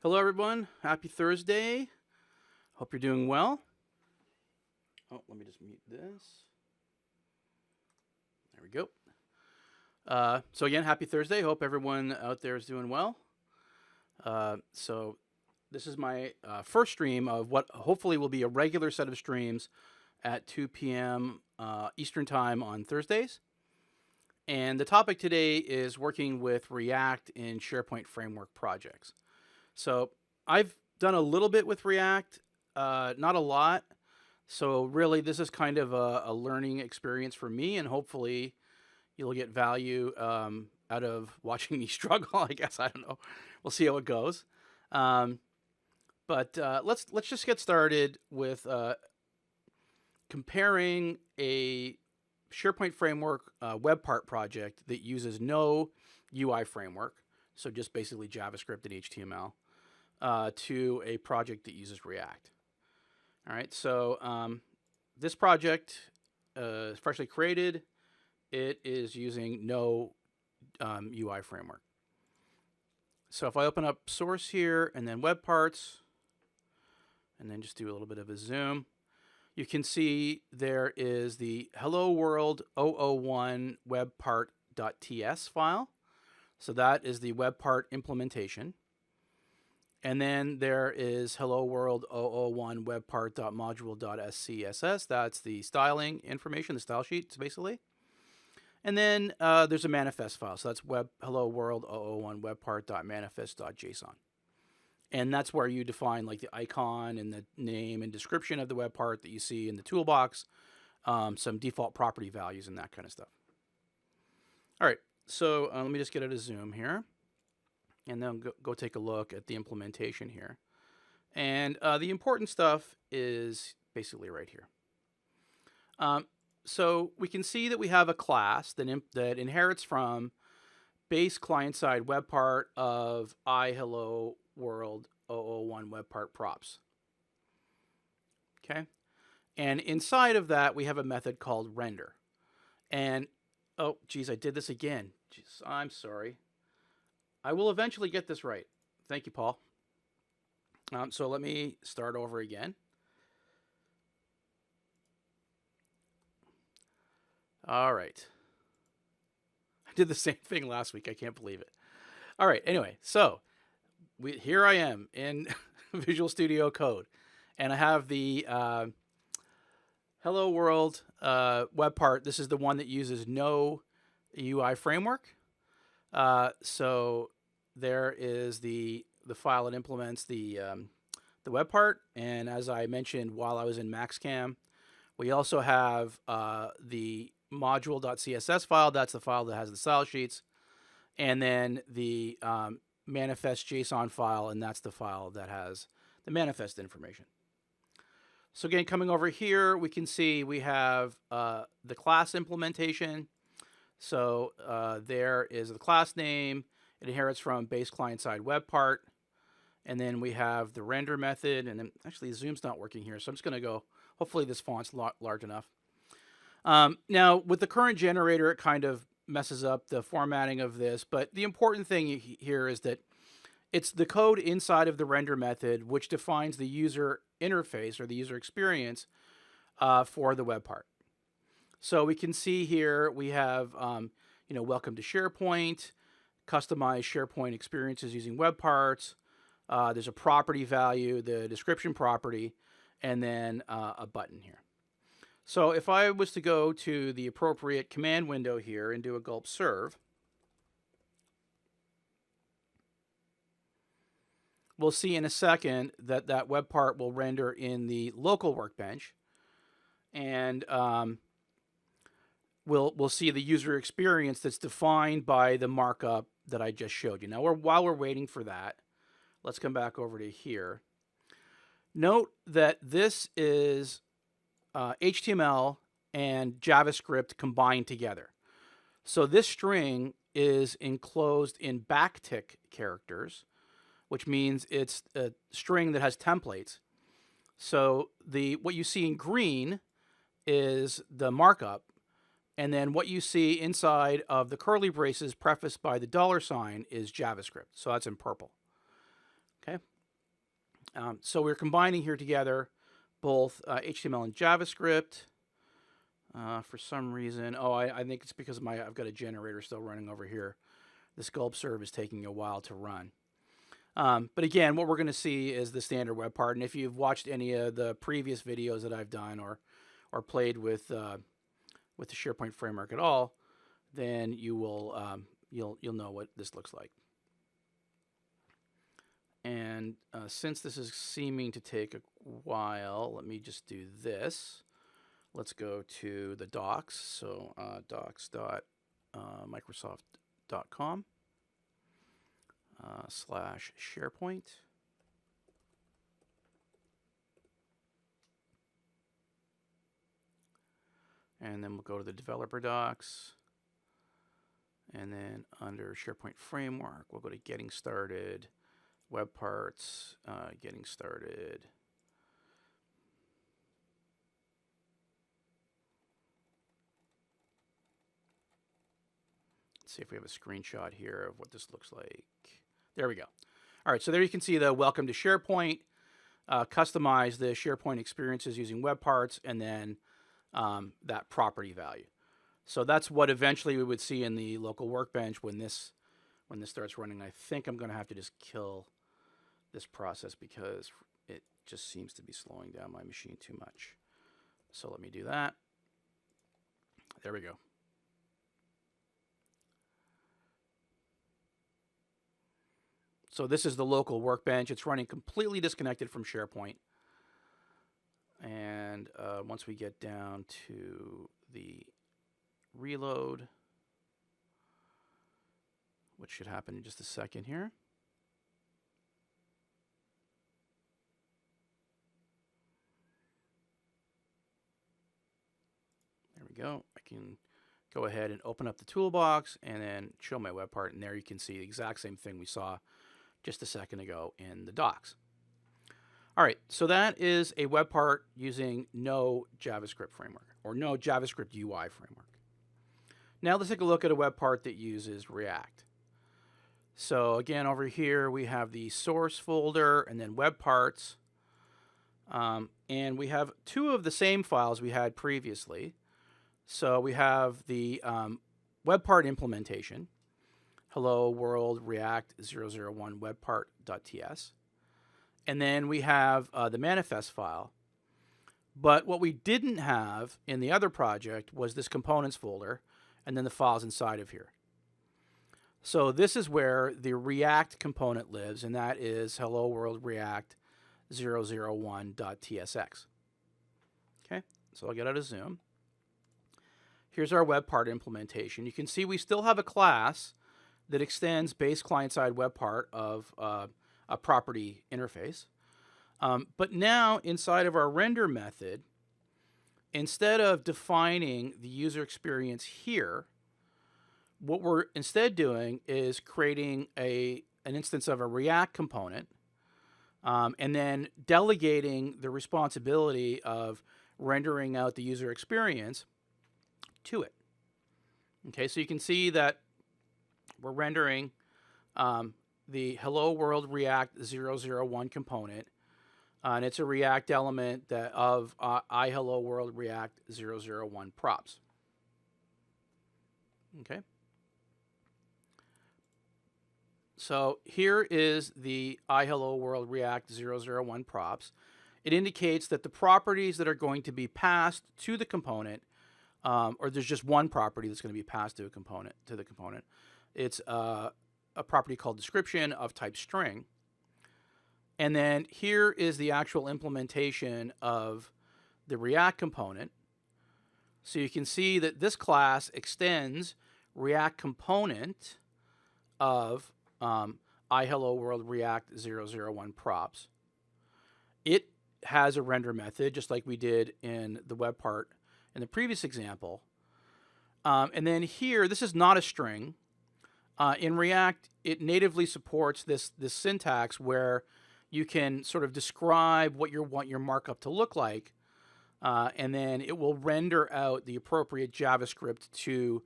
Hello, everyone. Happy Thursday. Hope you're doing well. Oh, let me just mute this. There we go. So again, happy Thursday. Hope everyone out there is doing well. So this is my first stream of what hopefully will be a regular set of streams at 2 p.m. Eastern Time on Thursdays. And the topic today is working with React in SharePoint Framework projects. So I've done a little bit with React, not a lot. So really, this is kind of a learning experience for me, and hopefully you'll get value out of watching me struggle, I guess. I don't know. We'll see how it goes. But let's just get started with comparing a SharePoint Framework web part project that uses no UI framework, so just basically JavaScript and HTML, to a project that uses React. All right, so this project is freshly created. It is using no UI framework. So if I open up source here and then web parts, and then just do a little bit of a zoom, you can see there is the hello world 001 webpart.ts file. So that is the web part implementation. And then there is hello world 001 webpart.module.scss. That's the styling information, the style sheets basically. And then there's a manifest file. So that's hello world 001 webpart.manifest.json. And that's where you define like the icon and the name and description of the web part that you see in the toolbox, some default property values and that kind of stuff. All right, so let me just get it a zoom here, and then go take a look at the implementation here. And the important stuff is basically right here. So we can see that we have a class that inherits from base client-side web part of hello world 001 web part props. Okay, and inside of that we have a method called render. And oh geez, I did this again. Jeez, I'm sorry. I will eventually get this right. Thank you, Paul. So let me start over again. All right. I did the same thing last week. I can't believe it. All right. Anyway, so here I am in Visual Studio Code, and I have the hello world web part. This is the one that uses no UI framework. So there is the file that implements the web part. And as I mentioned while I was in MaxCam, we also have the module.css file. That's the file that has the style sheets. And then the manifest JSON file, and that's the file that has the manifest information. So again, coming over here, we can see we have the class implementation. So there is the class name. It inherits from base client-side web part. And then we have the render method. And then actually, Zoom's not working here, so I'm just going to go. Hopefully, this font's large enough. Now, with the current generator, it kind of messes up the formatting of this. But the important thing here is that it's the code inside of the render method which defines the user interface or the user experience for the web part. So we can see here we have, welcome to SharePoint, customize SharePoint experiences using web parts. There's a property value, the description property, and then a button here. So if I was to go to the appropriate command window here and do a Gulp Serve, we'll see in a second that that web part will render in the local workbench, and we'll see the user experience that's defined by the markup that I just showed you. Now, while we're waiting for that, let's come back over to here. Note that this is HTML and JavaScript combined together. So this string is enclosed in backtick characters, which means it's a string that has templates. So what you see in green is the markup, and then what you see inside of the curly braces prefaced by the $sign is JavaScript. So that's in purple. Okay. So we're combining here together both HTML and JavaScript. For some reason, I think it's because I've got a generator still running over here. This Gulp Serve is taking a while to run. But again, what we're going to see is the standard web part. And if you've watched any of the previous videos that I've done or played with the SharePoint framework at all, then you will you'll know what this looks like. And since this is seeming to take a while, let me just do this. Let's go to the docs. So docs.microsoft.com /SharePoint. And then we'll go to the developer docs. And then under SharePoint Framework, we'll go to Getting Started, Web Parts, Getting Started. Let's see if we have a screenshot here of what this looks like. There we go. All right, so there you can see the Welcome to SharePoint, customize the SharePoint experiences using web parts, and then that property value. So that's what eventually we would see in the local workbench when this starts running. I think I'm going to have to just kill this process because it just seems to be slowing down my machine too much. So let me do that. There we go. So this is the local workbench. It's running completely disconnected from SharePoint. And once we get down to the reload, which should happen in just a second here. There we go. I can go ahead and open up the toolbox and then show my web part. And there you can see the exact same thing we saw just a second ago in the docs. All right, so that is a web part using no JavaScript framework or no JavaScript UI framework. Now let's take a look at a web part that uses React. So again, over here we have the source folder and then web parts. And we have two of the same files we had previously. So we have the web part implementation, hello world react 001 webpart.ts. And then we have the manifest file. But what we didn't have in the other project was this components folder and then the files inside of here. So this is where the React component lives, and that is hello world react 001.tsx. Okay, so I'll get out of Zoom. Here's our web part implementation. You can see we still have a class that extends base client-side web part of a property interface. But now inside of our render method, instead of defining the user experience here, what we're instead doing is creating an instance of a React component and then delegating the responsibility of rendering out the user experience to it. Okay, so you can see that we're rendering the Hello World React 001 component, and it's a React element that of I Hello World React 001 props. Okay. So here is the I Hello World React 001 props. It indicates that the properties that are going to be passed to the component, or there's just one property that's going to be passed to the component. It's a property called description of type string. And then here is the actual implementation of the React component. So you can see that this class extends React component of I Hello World React 001 props. It has a render method just like we did in the web part in the previous example. And then here, this is not a string. In React, it natively supports this syntax where you can sort of describe what you want your markup to look like, and then it will render out the appropriate JavaScript to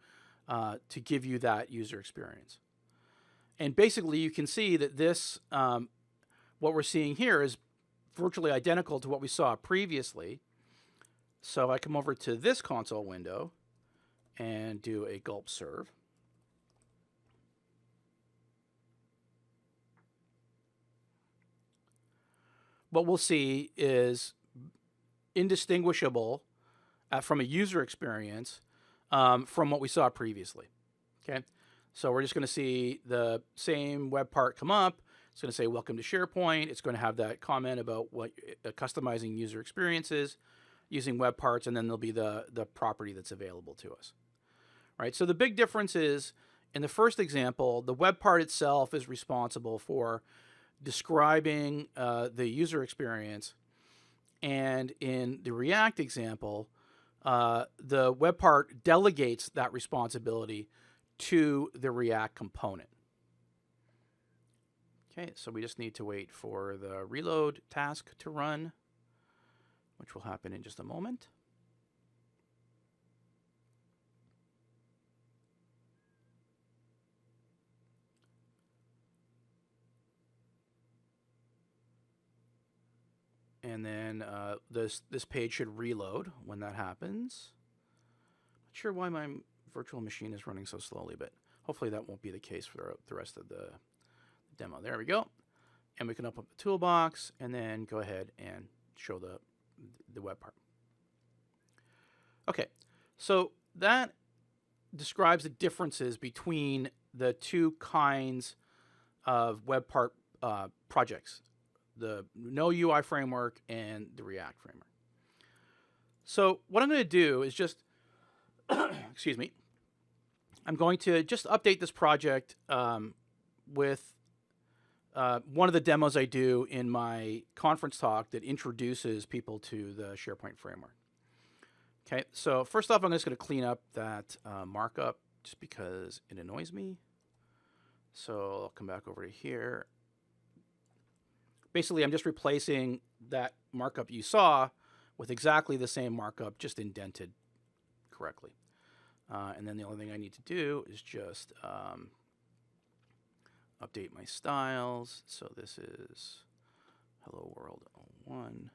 give you that user experience. And basically, you can see that this, what we're seeing here is virtually identical to what we saw previously. So if I come over to this console window and do a Gulp Serve, what we'll see is indistinguishable from a user experience from what we saw previously. Okay, so we're just going to see the same web part come up. It's going to say welcome to SharePoint. It's going to have that comment about what customizing user experiences using web parts, and then there'll be the property that's available to us. Right. So the big difference is in the first example, the web part itself is responsible for describing the user experience, and in the React example, the web part delegates that responsibility to the React component. Okay, so we just need to wait for the reload task to run, which will happen in just a moment. And then this page should reload when that happens. Not sure why my virtual machine is running so slowly, but hopefully that won't be the case for the rest of the demo. There we go. And we can open up the toolbox and then go ahead and show the web part. Okay, so that describes the differences between the two kinds of web part projects, the No UI framework and the React framework. So what I'm going to do is just, excuse me, I'm going to just update this project with one of the demos I do in my conference talk that introduces people to the SharePoint framework. Okay, so first off, I'm just going to clean up that markup just because it annoys me. So I'll come back over to here. Basically, I'm just replacing that markup you saw with exactly the same markup, just indented correctly. And then the only thing I need to do is just update my styles. So this is Hello World 01.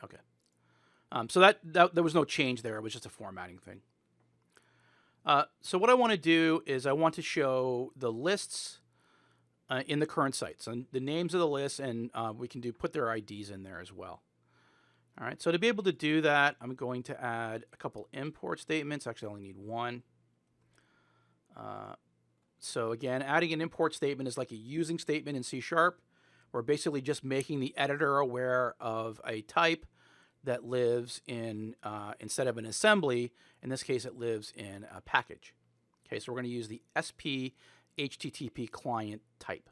Okay. So that there was no change there. It was just a formatting thing. So what I want to do is I want to show the lists in the current site. So the names of the lists, and we can put their IDs in there as well. All right, so to be able to do that, I'm going to add a couple import statements. Actually, I only need one. So again, adding an import statement is like a using statement in C#. We're basically just making the editor aware of a type that lives in, instead of an assembly, in this case, it lives in a package. Okay, so we're going to use the SP HTTP client type.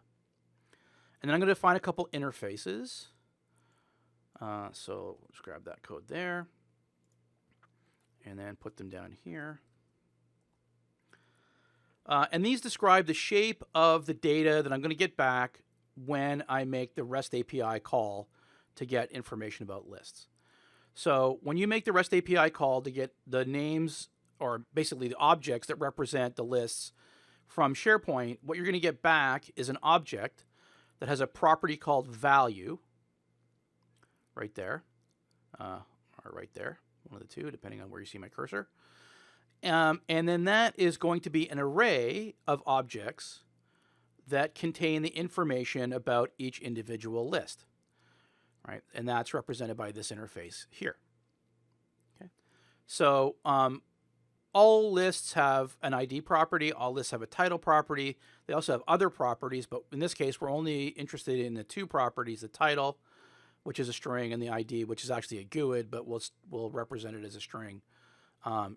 And then I'm going to define a couple interfaces. So let's grab that code there and then put them down here. And these describe the shape of the data that I'm going to get back when I make the REST API call to get information about lists. So when you make the REST API call to get the names, or basically the objects that represent the lists from SharePoint, what you're going to get back is an object that has a property called value, right there, or right there, one of the two, depending on where you see my cursor. And then that is going to be an array of objects that contain the information about each individual list, right? And that's represented by this interface here. Okay, so all lists have an ID property. All lists have a title property. They also have other properties, but in this case, we're only interested in the two properties: the title, which is a string, and the ID, which is actually a GUID, but we'll represent it as a string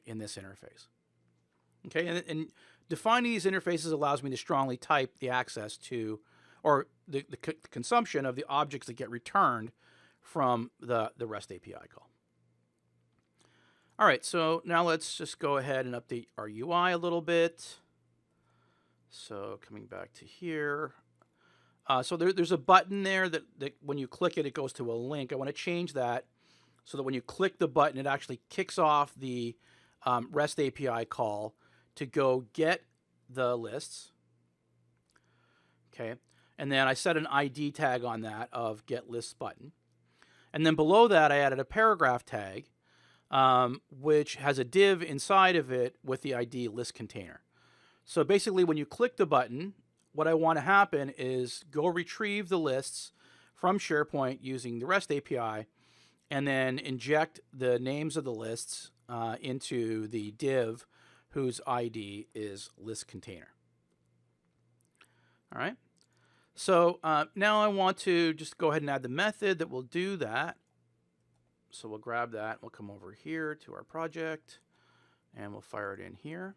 in this interface. Okay, and defining these interfaces allows me to strongly type the access to, or the consumption of the objects that get returned from the REST API call. All right, so now let's just go ahead and update our UI a little bit. So coming back to here. So there's a button there that when you click it, it goes to a link. I want to change that so that when you click the button, it actually kicks off the REST API call to go get the lists. Okay, And then I set an ID tag on that of get lists button. And then below that, I added a paragraph tag, which has a div inside of it with the ID list container. So basically, when you click the button, what I want to happen is go retrieve the lists from SharePoint using the REST API, and then inject the names of the lists into the div whose ID is list container. All right. So now I want to just go ahead and add the method that will do that. So we'll grab that. We'll come over here to our project, and we'll fire it in here.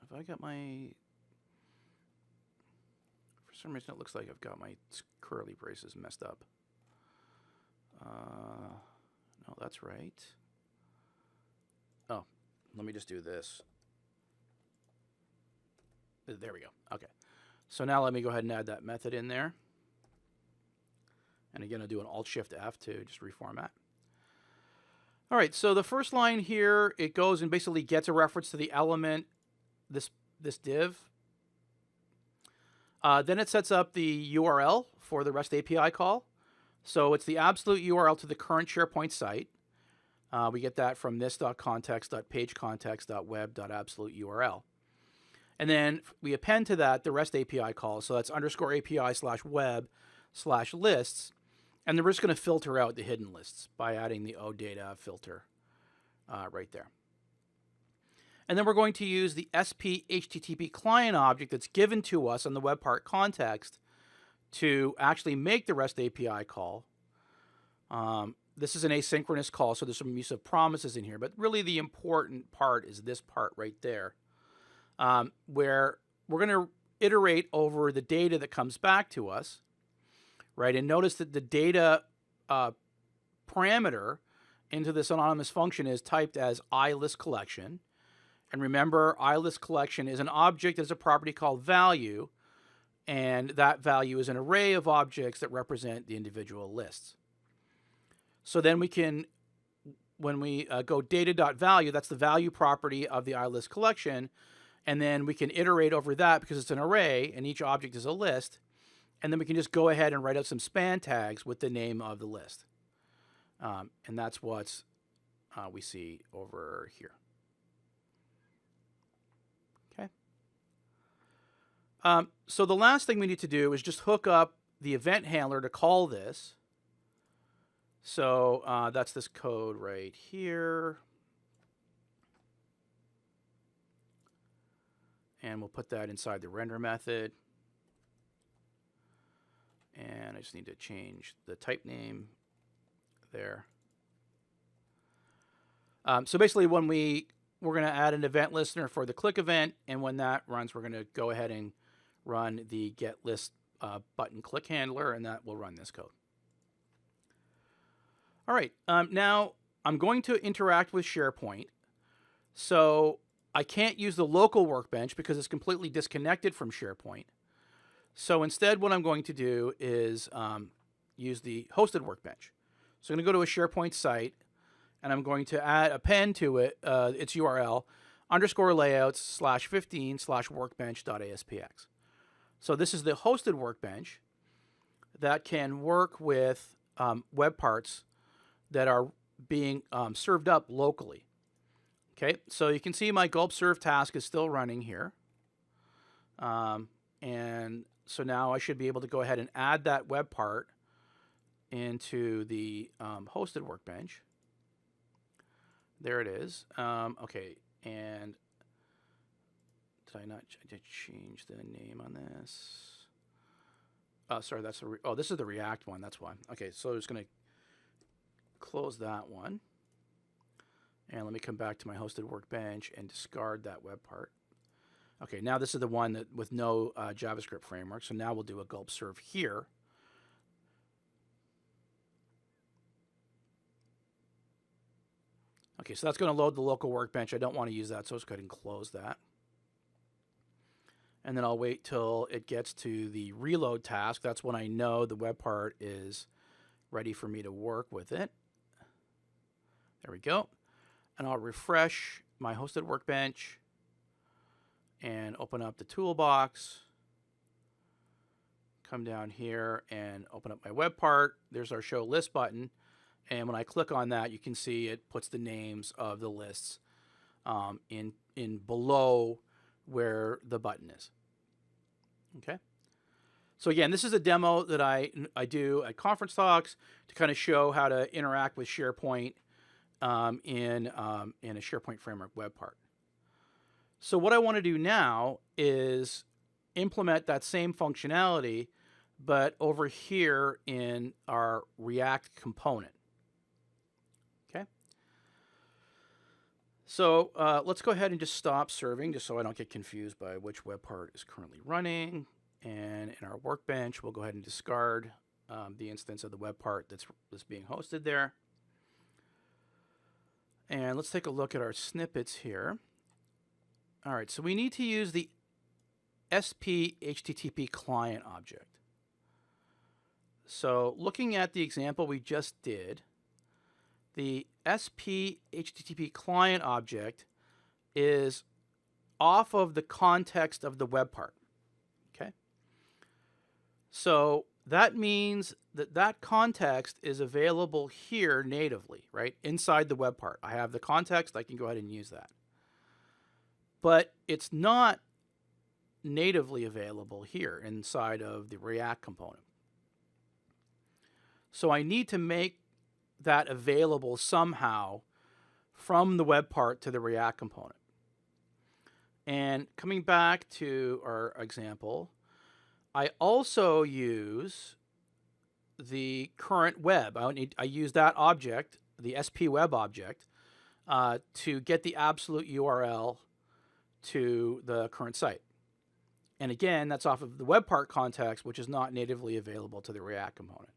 Have I got my... For some reason, it looks like I've got my curly braces messed up. No, that's right. Oh, let me just do this. There we go. Okay. So now let me go ahead and add that method in there. And again, I'll do an Alt-Shift-F to just reformat. All right, so the first line here, it goes and basically gets a reference to the element, this div. Then it sets up the URL for the REST API call. So it's the absolute URL to the current SharePoint site. We get that from this.context.pagecontext.web.absolute_URL. And then we append to that the REST API call. So that's _API/web/lists. And then we're just going to filter out the hidden lists by adding the OData filter right there. And then we're going to use the SP HTTP client object that's given to us on the web part context to actually make the REST API call. This is an asynchronous call, so there's some use of promises in here. But really the important part is this part right there, where we're going to iterate over the data that comes back to us, right? And notice that the data parameter into this anonymous function is typed as iListCollection. And remember, iListCollection is an object as a property called value, and that value is an array of objects that represent the individual lists. So then we can, when we go data.value, that's the value property of the iListCollection, and then we can iterate over that because it's an array and each object is a list, and then we can just go ahead and write out some span tags with the name of the list. And that's what we see over here. So the last thing we need to do is just hook up the event handler to call this. So that's this code right here. And we'll put that inside the render method. And I just need to change the type name there. So basically when we're going to add an event listener for the click event, and when that runs, we're going to go ahead and run the get list button click handler, and that will run this code. All right, now I'm going to interact with SharePoint. So I can't use the local workbench because it's completely disconnected from SharePoint. So instead, what I'm going to do is use the hosted workbench. So I'm going to go to a SharePoint site, and I'm going to append to it its URL _layouts/15/workbench.aspx. So this is the hosted workbench that can work with web parts that are being served up locally. Okay, so you can see my Gulp Serve task is still running here. And so now I should be able to go ahead and add that web part into the hosted workbench. There it is. Okay, and did I not change the name on this? Sorry, that's this is the React one. That's why. Okay, so I'm just going to close that one. And let me come back to my hosted workbench and discard that web part. Okay, now this is the one that with no JavaScript framework. So now we'll do a Gulp Serve here. Okay, so that's going to load the local workbench. I don't want to use that, so let's go ahead and close that. And then I'll wait till it gets to the reload task. That's when I know the web part is ready for me to work with it. There we go. And I'll refresh my hosted Workbench and open up the toolbox. Come down here and open up my web part. There's our show list button. And when I click on that, you can see it puts the names of the lists in below where the button is. Okay. So again, this is a demo that I do at conference talks to kind of show how to interact with SharePoint in a SharePoint Framework web part. So what I want to do now is implement that same functionality, but over here in our React component. Okay. So let's go ahead and just stop serving, just so I don't get confused by which web part is currently running. And in our Workbench, we'll go ahead and discard the instance of the web part that's being hosted there. And let's take a look at our snippets here. All right, so we need to use the SP HTTP client object. So looking at the example we just did, the SP HTTP client object is off of the context of the web part. Okay. So that means that that context is available here natively, right? Inside the web part. I have the context, I can go ahead and use that. But it's not natively available here inside of the React component. So I need to make that available somehow from the web part to the React component. And coming back to our example, I also use the current web. I use that object, the SP web object, to get the absolute URL to the current site. And again, that's off of the web part context, which is not natively available to the React component.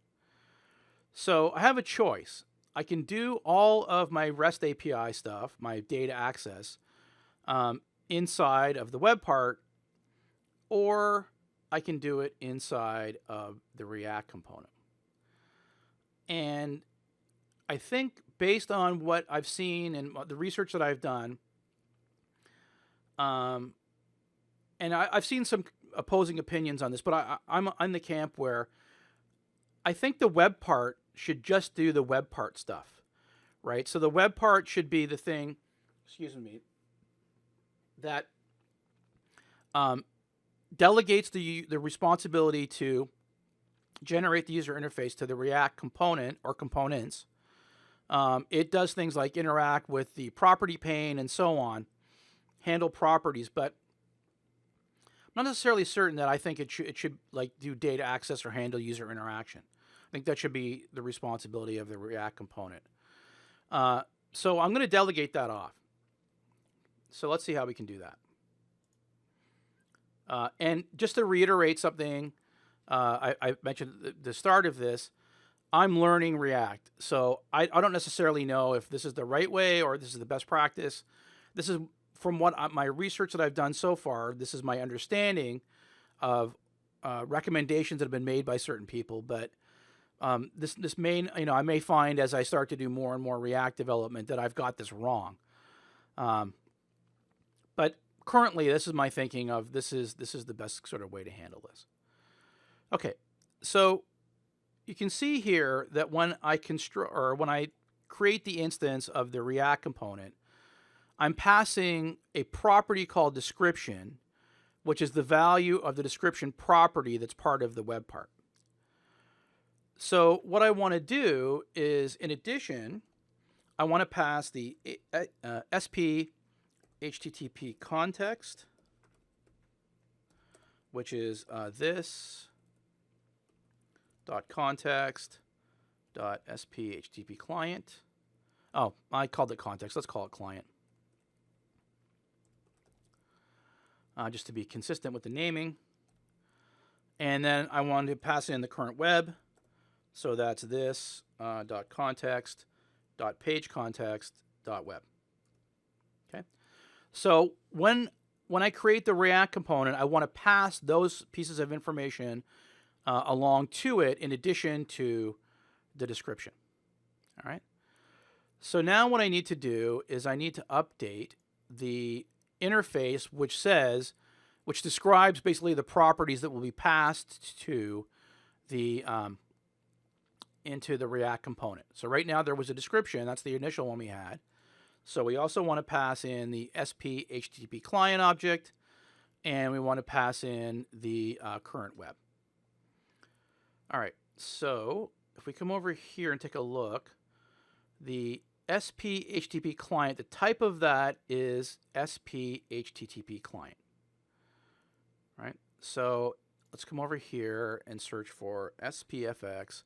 So I have a choice. I can do all of my REST API stuff, my data access, inside of the web part, or I can do it inside of the React component. And I think based on what I've seen and the research that I've done, and I've seen some opposing opinions on this, but I'm in the camp where I think the web part should just do the web part stuff, right? So the web part should be the thing, excuse me, that delegates the responsibility to generate the user interface to the React component or components. It does things like interact with the property pane and so on, handle properties, but I'm not necessarily certain that I think it should like do data access or handle user interaction. I think that should be the responsibility of the React component. So I'm going to delegate that off. So let's see how we can do that. And just to reiterate something I mentioned at the start of this, I'm learning React. So I don't necessarily know if this is the right way or this is the best practice. This is from what my research that I've done so far, this is my understanding of recommendations that have been made by certain people. But this may, I may find as I start to do more and more React development that I've got this wrong. But currently, this is my thinking of this is the best sort of way to handle this. Okay, so you can see here that when I create the instance of the React component, I'm passing a property called description, which is the value of the description property that's part of the web part. So what I want to do is, in addition, I want to pass the SP HTTP context, which is this dot context dot SP HTTP client. Oh, I called it context. Let's call it client. Just to be consistent with the naming. And then I want to pass in the current web. So that's this dot context dot page context dot web. Okay. So when I create the React component, I want to pass those pieces of information along to it in addition to the description. All right. So now what I need to do is I need to update the interface which describes basically the properties that will be passed to the into the React component. So right now there was a description. That's the initial one we had. So we also want to pass in the SP HTTP client object, and we want to pass in the current web. All right, so if we come over here and take a look, the SP HTTP client, the type of that is SP HTTP client. Right? So let's come over here and search for SPFX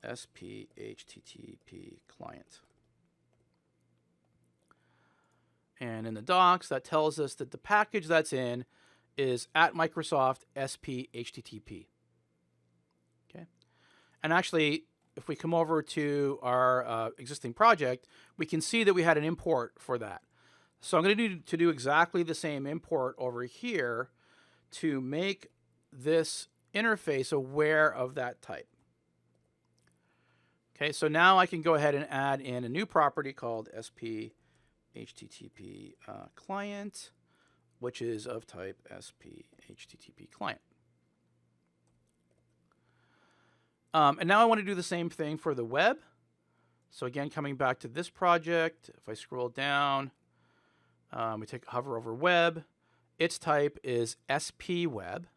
SP HTTP client. And in the docs, that tells us that the package that's in is at Microsoft SP HTTP. Okay. And actually, if we come over to our existing project, we can see that we had an import for that. So I'm going to do exactly the same import over here to make this interface aware of that type. Okay, so now I can go ahead and add in a new property called SP HTTP client, which is of type SP HTTP client. And now I want to do the same thing for the web. So again, coming back to this project, if I scroll down, we hover over web. Its type is SP web.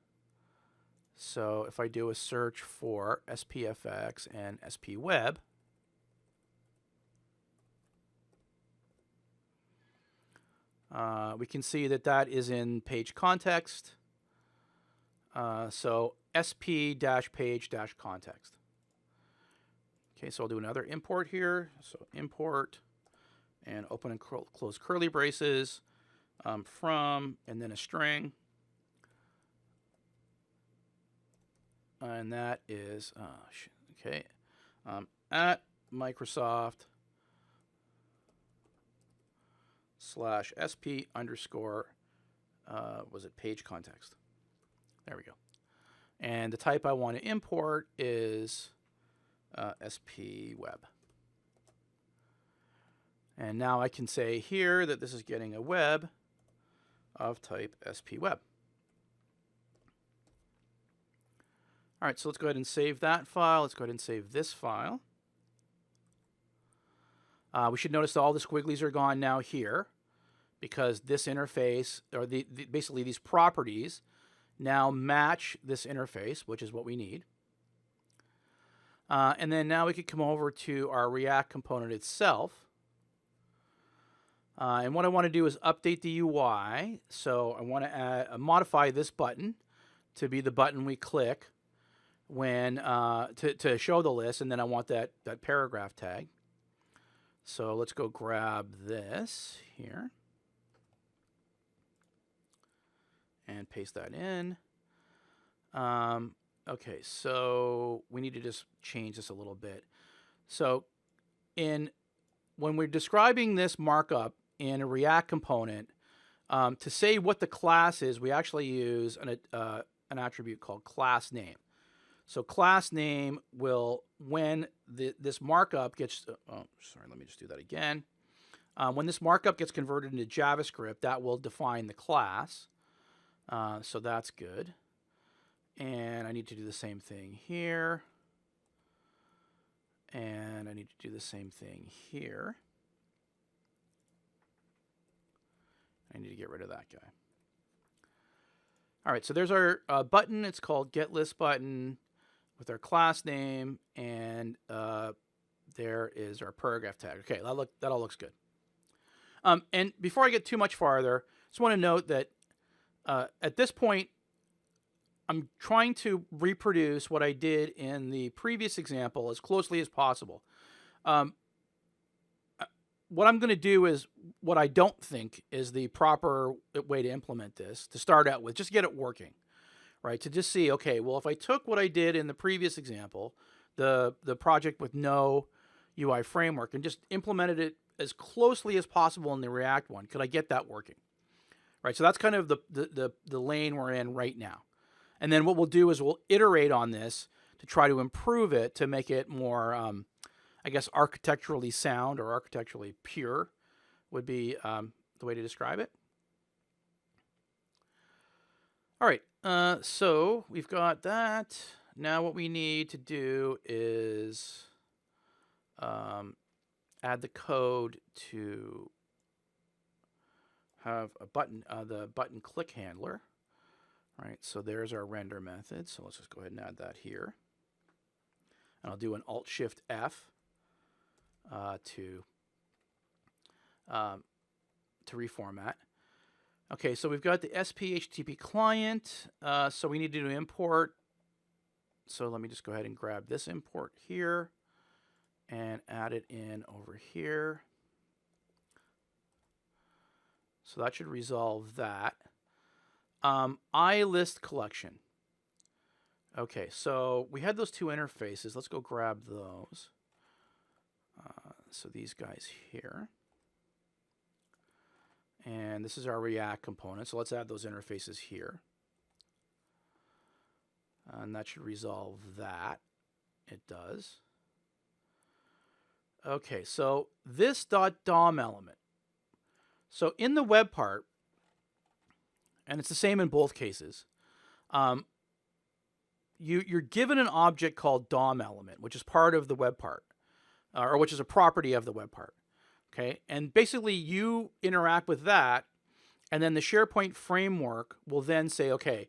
So if I do a search for SPFX and SP web, we can see that that is in page context. So SP-page-context. Okay, so I'll do another import here. So import and open and close curly braces from, and then a string. And that is, okay, at Microsoft /SP underscore, was it page context? There we go. And the type I want to import is SP web. And now I can say here that this is getting a web of type SP web. All right, so let's go ahead and save that file. Let's go ahead and save this file. We should notice that all the squigglies are gone now here because this interface, or basically these properties, now match this interface, which is what we need. And then now we could come over to our React component itself. And what I want to do is update the UI. So I want to modify this button to be the button we click when to show the list, and then I want that paragraph tag. So let's go grab this here and paste that in. Okay, so we need to just change this a little bit. So when we're describing this markup in a React component, to say what the class is, we actually use an attribute called class name. So class name will, when this markup gets, oh, sorry, let me just do that again. When this markup gets converted into JavaScript, that will define the class. So that's good. And I need to do the same thing here. And I need to do the same thing here. I need to get rid of that guy. All right, so there's our button. It's called GetList button with our class name, and there is our paragraph tag. Okay, that all looks good. And before I get too much farther, I just want to note that at this point, I'm trying to reproduce what I did in the previous example as closely as possible. What I'm going to do is what I don't think is the proper way to implement this, to start out with, just get it working, right? To just see, okay, well, if I took what I did in the previous example, the project with no UI framework, and just implemented it as closely as possible in the React one, could I get that working? Right, so that's kind of the lane we're in right now. And then what we'll do is we'll iterate on this to try to improve it, to make it more, I guess, architecturally sound or architecturally pure would be the way to describe it. All right, so we've got that. Now what we need to do is add the code to have a button, the button click handler. All right, so there's our render method. So let's just go ahead and add that here. And I'll do an Alt-Shift-F to reformat. Okay, so we've got the SP-HTTP client. So we need to do an import. So let me just go ahead and grab this import here and add it in over here. So that should resolve that. iList collection. Okay, so we had those two interfaces. Let's go grab those. So these guys here. And this is our React component. So let's add those interfaces here. And that should resolve that. It does. Okay, so this .dom element. So in the web part, and it's the same in both cases, you're given an object called DOM element, which is part of the web part, or which is a property of the web part. Okay, and basically you interact with that, and then the SharePoint framework will then say, okay,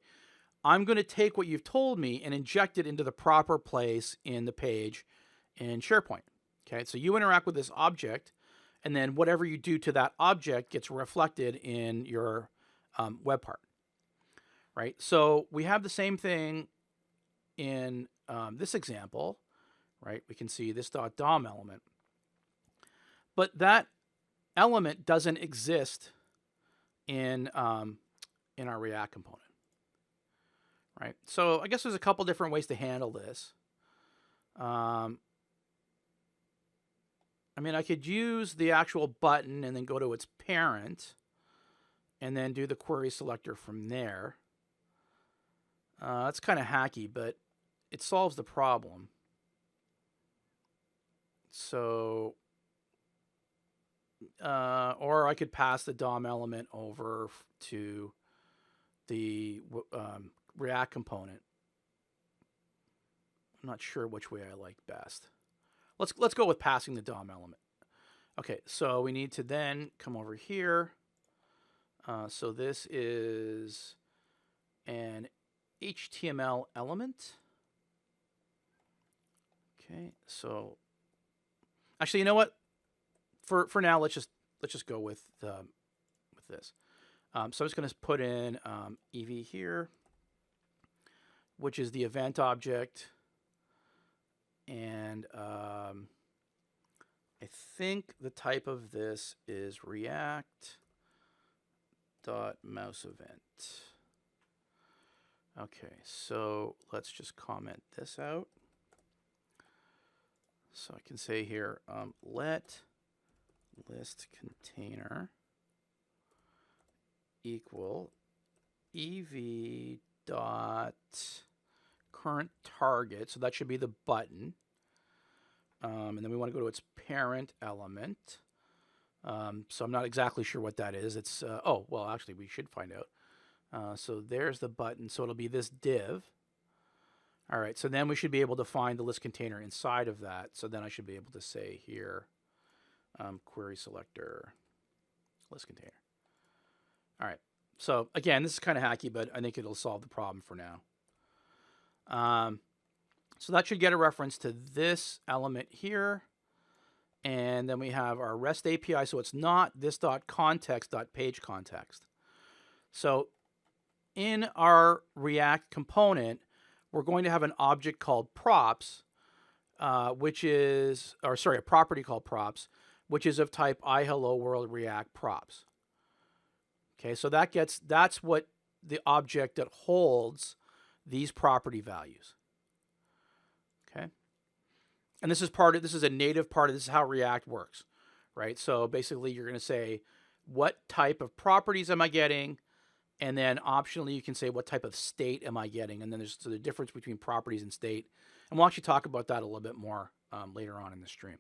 I'm going to take what you've told me and inject it into the proper place in the page in SharePoint. Okay, so you interact with this object, and then whatever you do to that object gets reflected in your web part. Right, so we have the same thing in this example. Right, we can see this .dom element. But that element doesn't exist in our React component, right? So I guess there's a couple different ways to handle this. I mean, I could use the actual button and then go to its parent and then do the query selector from there. That's kind of hacky, but it solves the problem. So... or I could pass the DOM element over to the React component. I'm not sure which way I like best. Let's go with passing the DOM element. Okay, so we need to then come over here. So this is an HTML element. Okay, so actually, you know what? For now, let's just go with this. So I'm just going to put in EV here, which is the event object, and I think the type of this is React.mouseEvent. Okay, so let's just comment this out. So I can say here, let list container equal ev dot current target. So that should be the button. And then we want to go to its parent element. So I'm not exactly sure what that is. It's, oh, well, actually, we should find out. So there's the button. So it'll be this div. All right, so then we should be able to find the list container inside of that. So then I should be able to say here, query selector, list container. All right, so again, this is kind of hacky, but I think it'll solve the problem for now. So that should get a reference to this element here. And then we have our REST API. So it's not this.context.pageContext. So in our React component, we're going to have an object called props, which is, or sorry, a property called props, which is of type iHelloWorld React props. Okay, so that's what the object that holds these property values. Okay, and this is a native part of this is how React works, right? So basically, you're going to say what type of properties am I getting, and then optionally you can say what type of state am I getting, and then there's the difference between properties and state, and we'll actually talk about that a little bit more later on in the stream.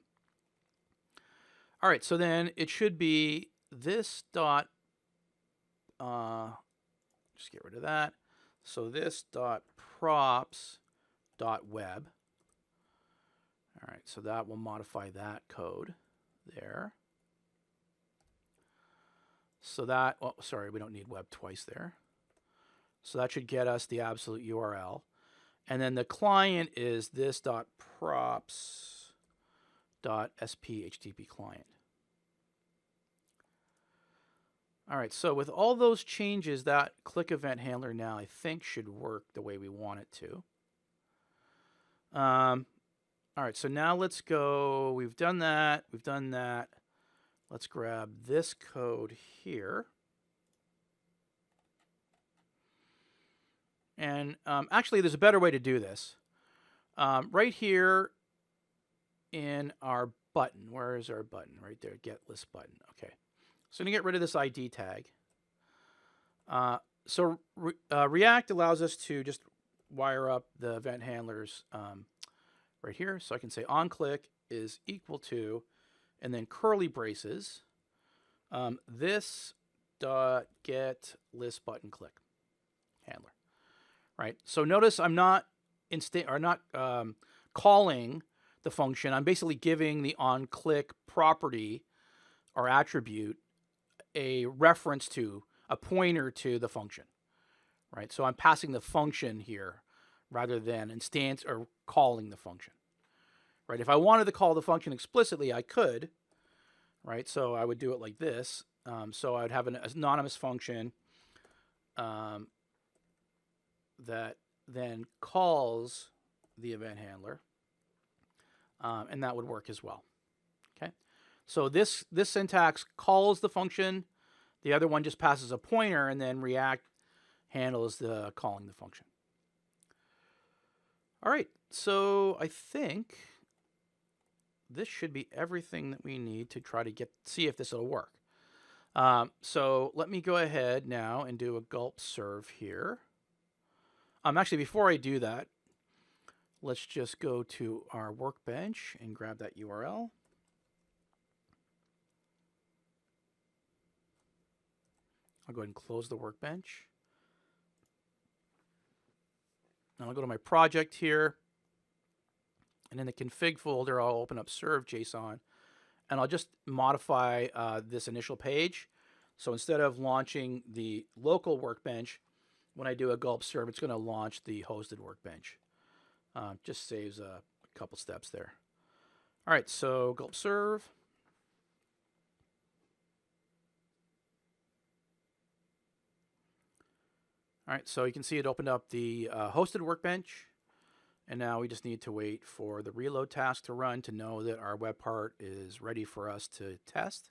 All right, so then it should be this dot, just get rid of that. So this dot props dot web. All right, so that will modify that code there. So that, oh, sorry, we don't need web twice there. So that should get us the absolute URL. And then the client is this dot props dot sp HTTP client. All right, so with all those changes, that click event handler now I think should work the way we want it to. All right, so now let's go. We've done that. We've done that. Let's grab this code here. And actually, there's a better way to do this. Right here in our button, where is our button? Right there, get list button. Okay. So I'm going to get rid of this ID tag. React allows us to just wire up the event handlers right here. So I can say onClick is equal to, and then curly braces, this dot get list button click handler. Right. So notice I'm not calling the function. I'm basically giving the onClick property or attribute a reference to, a pointer to the function, right? So I'm passing the function here rather than instance or calling the function, right? If I wanted to call the function explicitly, I could, right? So I would do it like this. So I would have an anonymous function that then calls the event handler, and that would work as well. Okay. So this syntax calls the function. The other one just passes a pointer, and then React handles the calling the function. All right. So I think this should be everything that we need to try to see if this will work. So let me go ahead now and do a Gulp Serve here. Actually, before I do that, let's just go to our Workbench and grab that URL. I'll go ahead and close the Workbench. And I'll go to my project here. And in the config folder, I'll open up serve.json. And I'll just modify this initial page. So instead of launching the local Workbench, when I do a Gulp Serve, it's going to launch the hosted Workbench. Just saves a couple steps there. All right, so Gulp Serve. All right, so you can see it opened up the hosted Workbench. And now we just need to wait for the reload task to run to know that our web part is ready for us to test.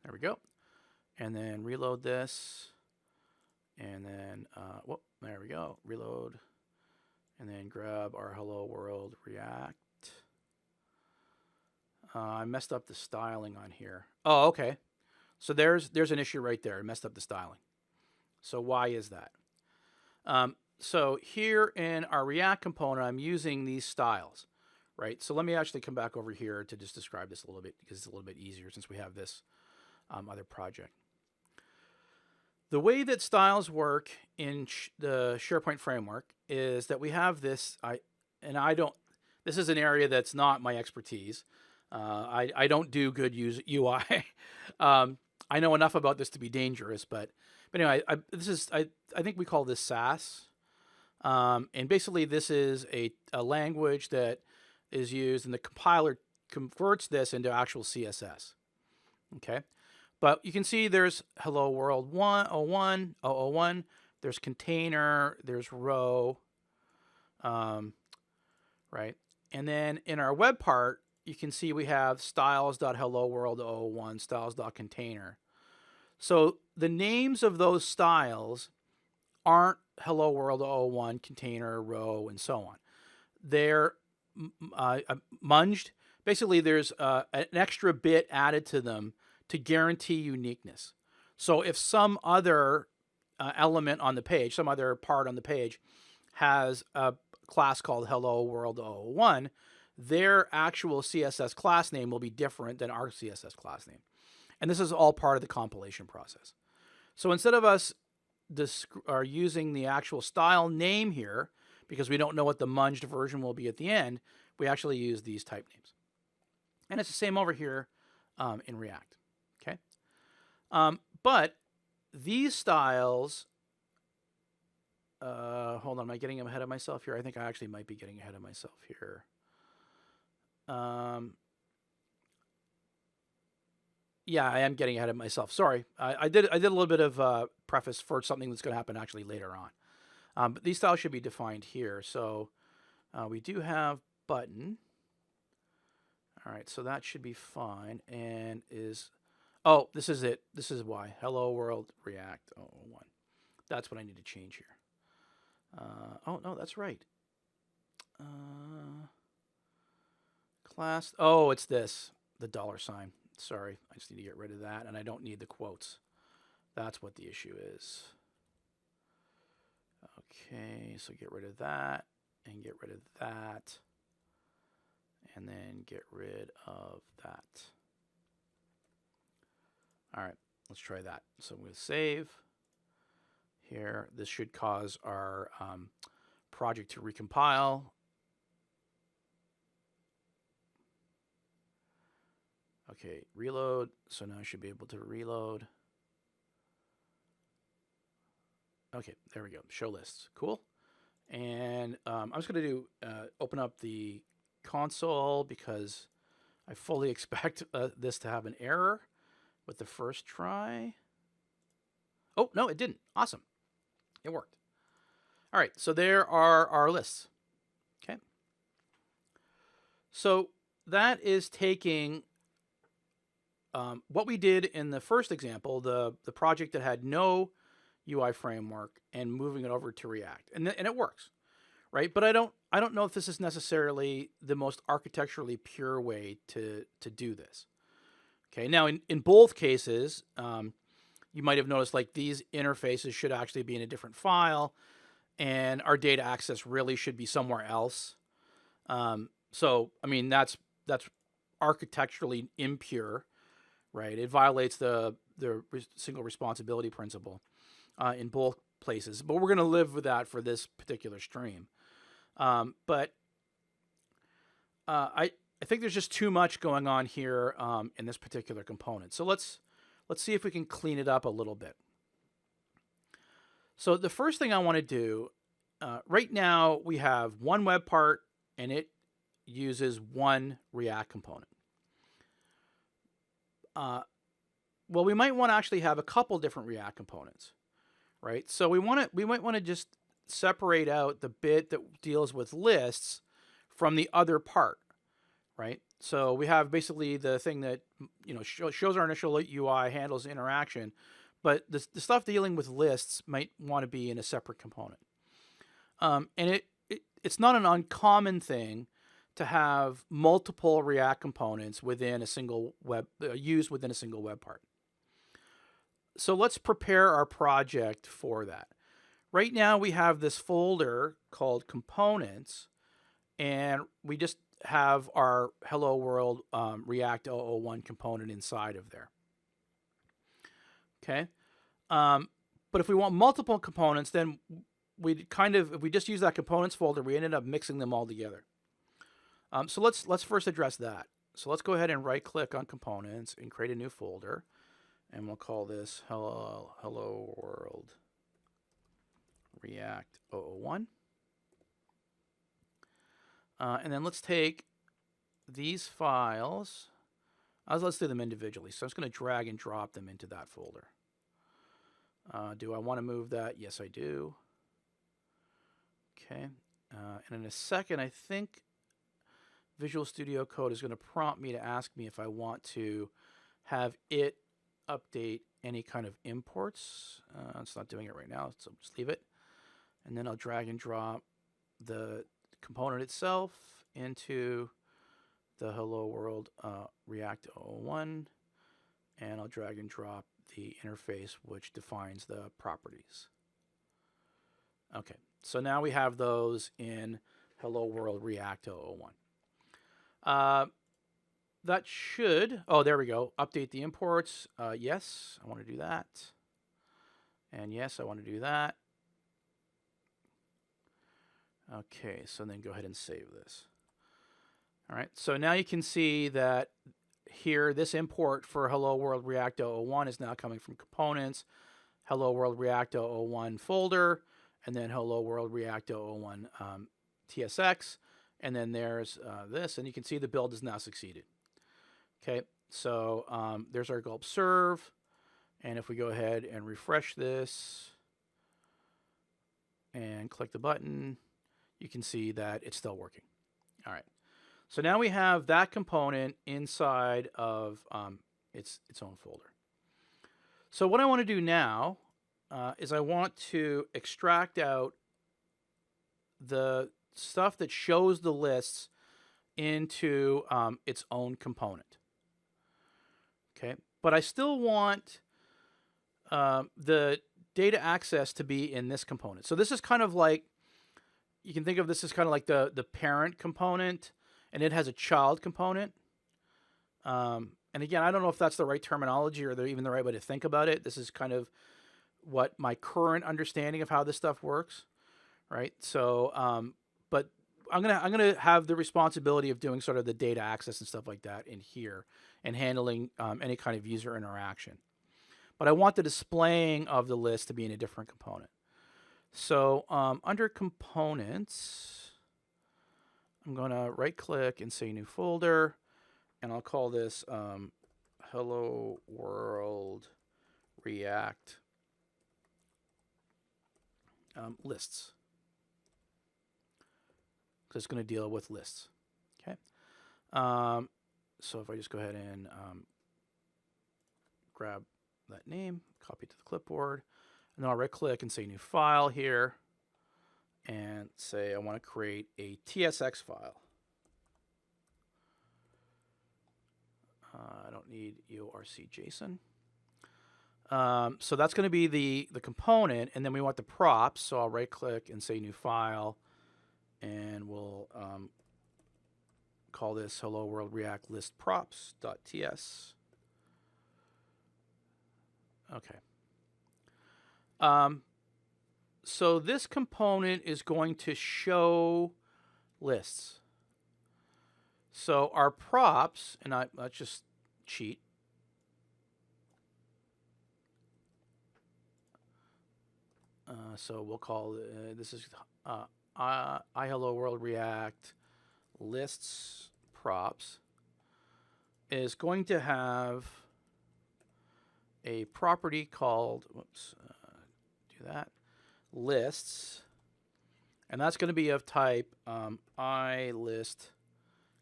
There we go. And then reload this. And then, whoop, there we go. Reload. And then grab our Hello World React. I messed up the styling on here. Oh, okay. So there's an issue right there. I messed up the styling. So why is that? So here in our React component, I'm using these styles, right? So let me actually come back over here to just describe this a little bit because it's a little bit easier since we have this other project. The way that styles work in the SharePoint framework is that we have this, this is an area that's not my expertise. I don't do good UI. I know enough about this to be dangerous, but anyway, I think we call this Sass. And basically this is a language that is used, and the compiler converts this into actual CSS. Okay. But you can see there's Hello World 101, 001, there's container, there's row, right? And then in our web part, you can see we have styles.helloworld001, styles.container. So the names of those styles aren't Hello World 001, container, row, and so on. They're munged. Basically, there's an extra bit added to them to guarantee uniqueness. So if some other element on the page, some other part on the page has a class called Hello World 001, their actual CSS class name will be different than our CSS class name. And this is all part of the compilation process. So instead of us using the actual style name here, because we don't know what the munged version will be at the end, we actually use these type names. And it's the same over here in React. Okay. But these styles, hold on, am I getting ahead of myself here? I think I actually might be getting ahead of myself here. Yeah, I am getting ahead of myself. Sorry, I did a little bit of preface for something that's going to happen actually later on. But these styles should be defined here. So we do have button. All right, so that should be fine. And oh, this is it. This is why. Hello World React 001. That's what I need to change here. Oh, no, that's right. Class. Oh, it's this, the $sign. Sorry, I just need to get rid of that, and I don't need the quotes. That's what the issue is. Okay, so get rid of that, and get rid of that, and then get rid of that. All right, let's try that. So I'm going to save here. This should cause our project to recompile. Okay, reload. So now I should be able to reload. Okay, there we go. Show lists. Cool. And I'm just going to do open up the console because I fully expect this to have an error with the first try. Oh, no, it didn't. Awesome. It worked. All right, so there are our lists. Okay. So that is taking what we did in the first example, the project that had no UI framework, and moving it over to React, and it works, right? But I don't know if this is necessarily the most architecturally pure way to do this. Okay, now in both cases, you might have noticed like these interfaces should actually be in a different file, and our data access really should be somewhere else. So I mean that's architecturally impure. Right, it violates the single responsibility principle in both places. But we're going to live with that for this particular stream. But I think there's just too much going on here in this particular component. So let's see if we can clean it up a little bit. So the first thing I want to do right now, we have one web part, and it uses one React component. Well, we might want to actually have a couple different React components, right? So we might want to just separate out the bit that deals with lists from the other part, right? So we have basically the thing that shows our initial UI, handles interaction, but the stuff dealing with lists might want to be in a separate component. And it's not an uncommon thing to have multiple React components within a single used within a single web part. So let's prepare our project for that. Right now we have this folder called components, and we just have our Hello World React 001 component inside of there. Okay. But if we want multiple components, then if we just use that components folder, we ended up mixing them all together. So let's first address that. So let's go ahead and right click on components and create a new folder, and we'll call this Hello World React 001. And then let's take these files. Let's do them individually. So I'm just going to drag and drop them into that folder. Do I want to move that? Yes, I do. Okay. And in a second, I think Visual Studio Code is going to prompt me to ask me if I want to have it update any kind of imports. It's not doing it right now, so just leave it. And then I'll drag and drop the component itself into the Hello World React 001, and I'll drag and drop the interface which defines the properties. Okay, so now we have those in hello world React 001. That should, oh, there we go. Update the imports. Yes, I want to do that. And yes, I want to do that. Okay, so then go ahead and save this. All right, so now you can see that here, this import for hello world React 001 is now coming from components, hello world React 001 folder, and then hello world React 001 TSX. And then there's this, and you can see the build has now succeeded. Okay, so there's our Gulp Serve. And if we go ahead and refresh this and click the button, you can see that it's still working. All right. So now we have that component inside of its own folder. So what I want to do now is I want to extract out the stuff that shows the lists into its own component. Okay, but I still want the data access to be in this component. So this is kind of like, you can think of this as kind of like the parent component, and it has a child component. And again, I don't know if that's the right terminology or even the right way to think about it. This is kind of what my current understanding of how this stuff works, right? So, but I'm gonna have the responsibility of doing sort of the data access and stuff like that in here and handling any kind of user interaction. But I want the displaying of the list to be in a different component. So under components, I'm going to right click and say new folder, and I'll call this hello world React lists. Because it's going to deal with lists. Okay. So if I just go ahead and grab that name, copy it to the clipboard, and then I'll right click and say new file here and say I want to create a TSX file. I don't need EORC JSON. So that's going to be the component, and then we want the props. So I'll right click and say new file, and we'll call this hello world React list props.ts. Okay. So this component is going to show lists. So our props, and let's just cheat. So we'll call this is I hello world React lists props is going to have a property called, do that, lists, and that's going to be of type iList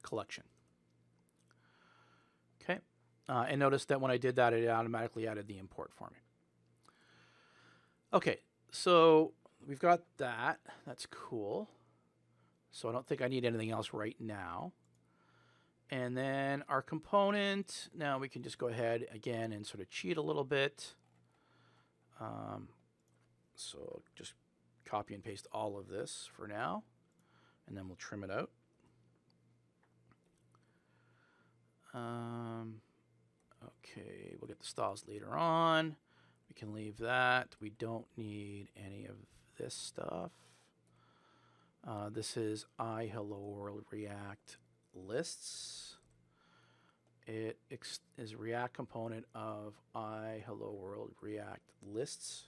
collection. Okay, and notice that when I did that, it automatically added the import for me. Okay, so we've got that. That's cool. So I don't think I need anything else right now. And then our component, now we can just go ahead again and sort of cheat a little bit. So just copy and paste all of this for now, and then we'll trim it out. Okay, we'll get the styles later on. We can leave that. We don't need any of this stuff. This is I hello world React lists. It is a React component of I hello world React lists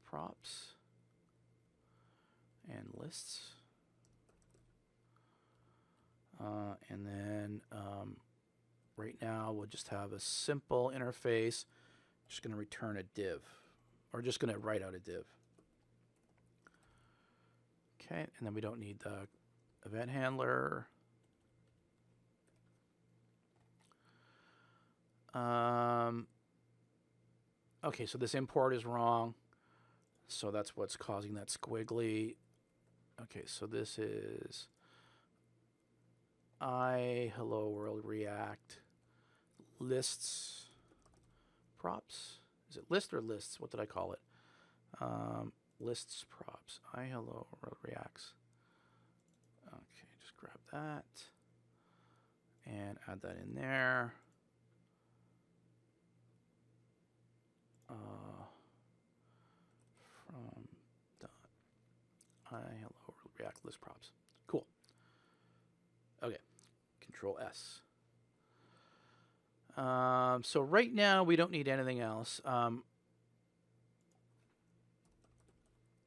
props and lists. And then right now we'll just have a simple interface. Just going to return a div, or just going to write out a div. Okay, and then we don't need the event handler. Okay, so this import is wrong. So that's what's causing that squiggly. Okay, so this is I hello world React lists props. Is it list or lists? What did I call it? Lists props. I hello world Reacts grab that and add that in there. From dot hello React list props. Cool. Okay. Control S. So right now we don't need anything else. How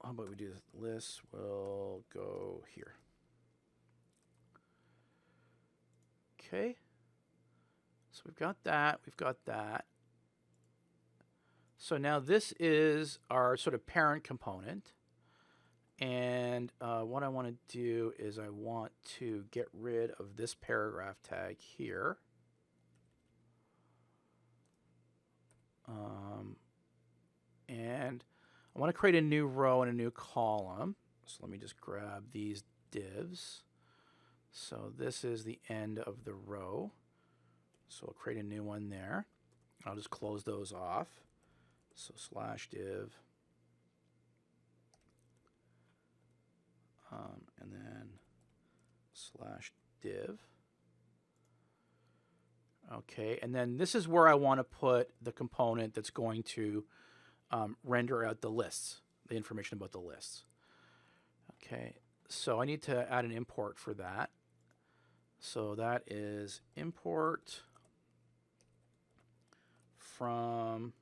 about we do this? List will go here. Okay. So we've got that. We've got that. So now this is our sort of parent component. And what I want to do is I want to get rid of this paragraph tag here. And I want to create a new row and a new column. So let me just grab these divs. So this is the end of the row. So I'll create a new one there. I'll just close those off. So /div. And then /div. Okay, and then this is where I want to put the component that's going to render out the lists, the information about the lists. Okay, so I need to add an import for that. So that is import from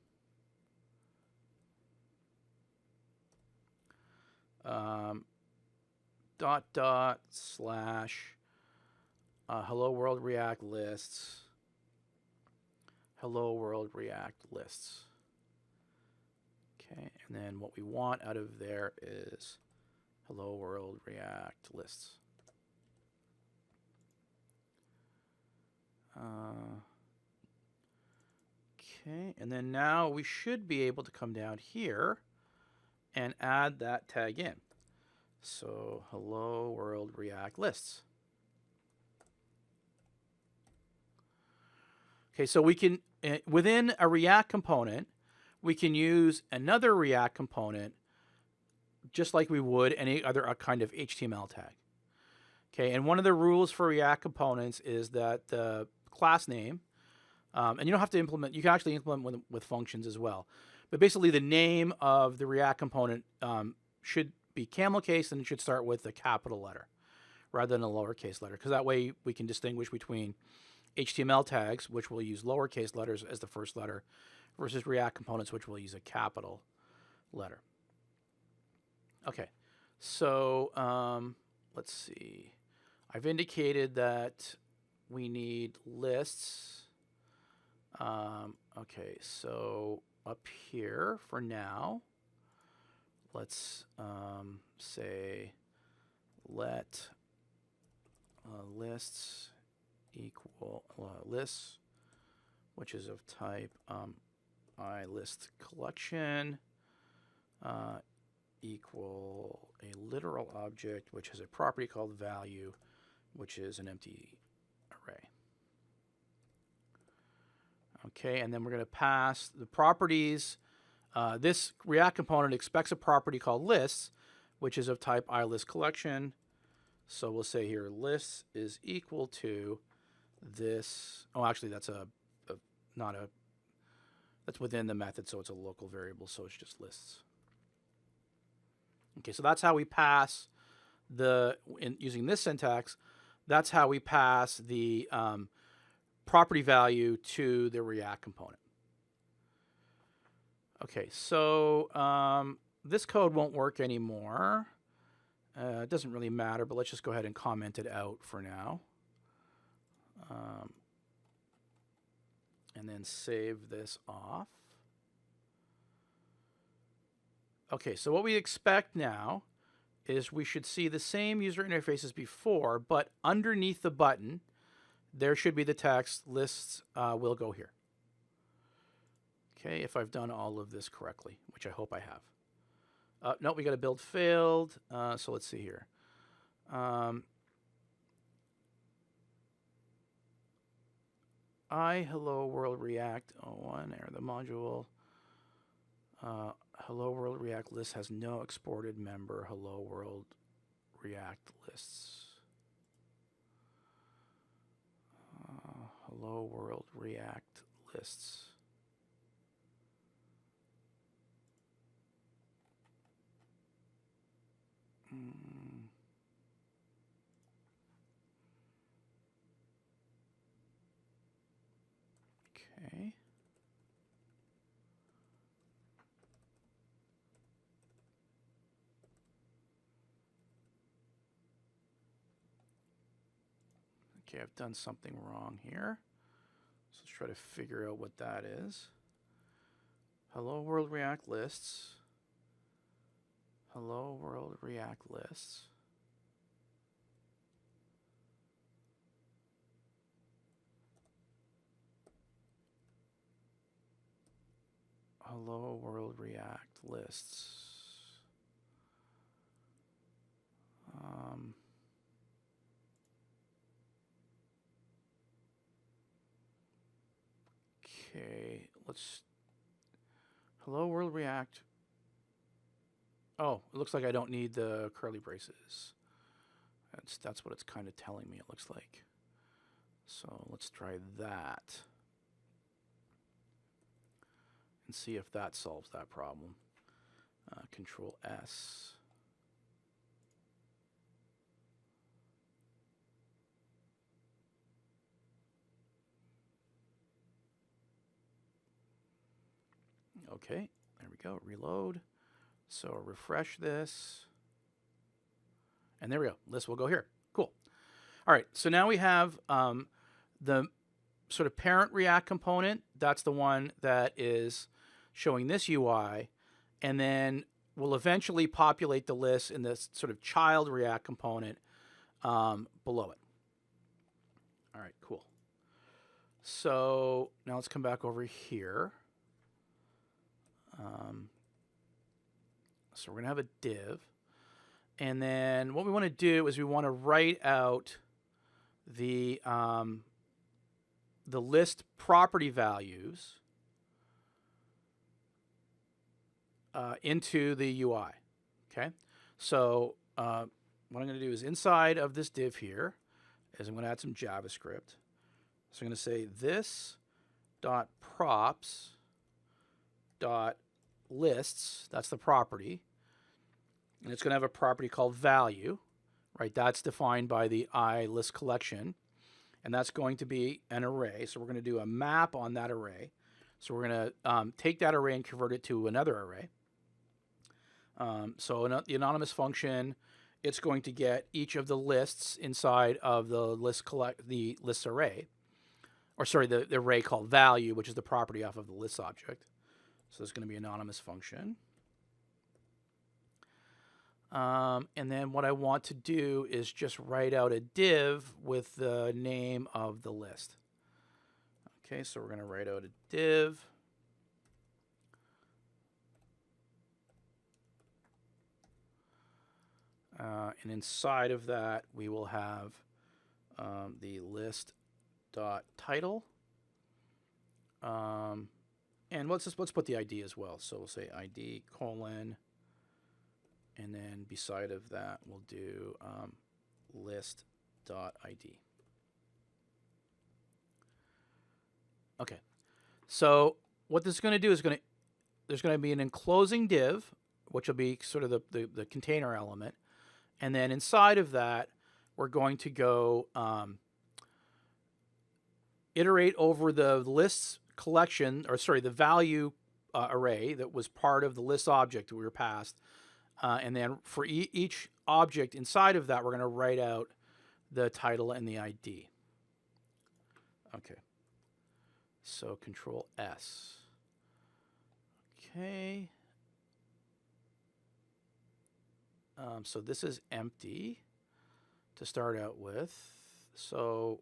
/hello world React lists, hello world React lists. Okay, and then what we want out of there is hello world React lists. Okay, and then now we should be able to come down here and add that tag in. So hello world React lists. Okay, so we can, within a React component, we can use another React component just like we would any other kind of HTML tag. Okay, and one of the rules for React components is that the class name, and you don't have to implement, you can actually implement with functions as well. But basically the name of the React component should be camel case, and it should start with a capital letter rather than a lowercase letter, because that way we can distinguish between HTML tags, which will use lowercase letters as the first letter, versus React components, which will use a capital letter. Okay, so let's see. I've indicated that we need lists. Okay, so up here for now, let's say let lists equal lists, which is of type iList collection, equal a literal object, which has a property called value, which is an empty array. Okay, and then we're going to pass the properties. This React component expects a property called lists, which is of type iList collection. So we'll say here lists is equal to this. Oh, actually, that's that's within the method, so it's a local variable, so it's just lists. Okay, so that's how we pass using this syntax, that's how we pass the property value to the React component. Okay, so this code won't work anymore. It doesn't really matter, but let's just go ahead and comment it out for now. And then save this off. Okay, so what we expect now is we should see the same user interface as before, but underneath the button, there should be the text lists will go here. Okay, if I've done all of this correctly, which I hope I have. No, we got a build failed. So let's see here. Hello world React 01 error the module. Hello world React list has no exported member. Hello world React lists. Hello world React lists. Okay. Okay, I've done something wrong here. So let's try to figure out what that is. Hello world React lists. Hello world React lists. Hello world React lists. Okay, let's. Hello world React. Oh, it looks like I don't need the curly braces. That's what it's kind of telling me, it looks like. So let's try that and see if that solves that problem. Control S. Okay, there we go. Reload. So refresh this. And there we go. List will go here. Cool. All right, so now we have the sort of parent React component. That's the one that is showing this UI. And then we'll eventually populate the list in this sort of child React component below it. All right, cool. So now let's come back over here. So we're going to have a div. And then what we want to do is we want to write out the list property values into the UI. Okay. So what I'm going to do is inside of this div here is I'm going to add some JavaScript. So I'm going to say this dot props dot lists. That's the property. And it's going to have a property called value, right? That's defined by the list collection. And that's going to be an array. So we're going to do a map on that array. So we're going to take that array and convert it to another array. So the anonymous function, it's going to get each of the lists inside of the list array. Or sorry, the array called value, which is the property off of the list object. So it's going to be an anonymous function. And then what I want to do is just write out a div with the name of the list. Okay, so we're going to write out a div. And inside of that, we will have the list.title. And let's put the ID as well. So we'll say ID colon. And then beside of that, we'll do list.id. Okay. So what this is going to do is there's going to be an enclosing div, which will be sort of the container element. And then inside of that, we're going to go iterate over the lists collection, or sorry, the value array that was part of the list object we were passed. And then for each object inside of that, we're going to write out the title and the ID. Okay. So Control S. Okay. So this is empty to start out with. So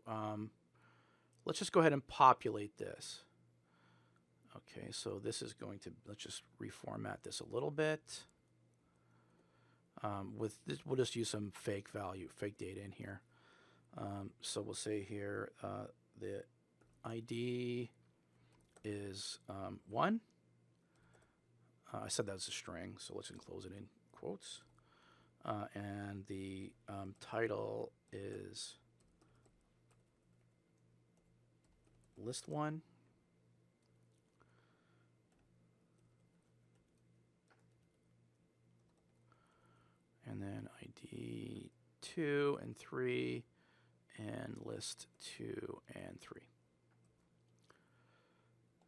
let's just go ahead and populate this. Okay, so this is going to, let's just reformat this a little bit. With this, we'll just use some fake data in here. So we'll say here the ID is 1. I said that was a string, so let's enclose it in quotes. And the title is list 1. And then ID 2 and 3 and list 2 and 3.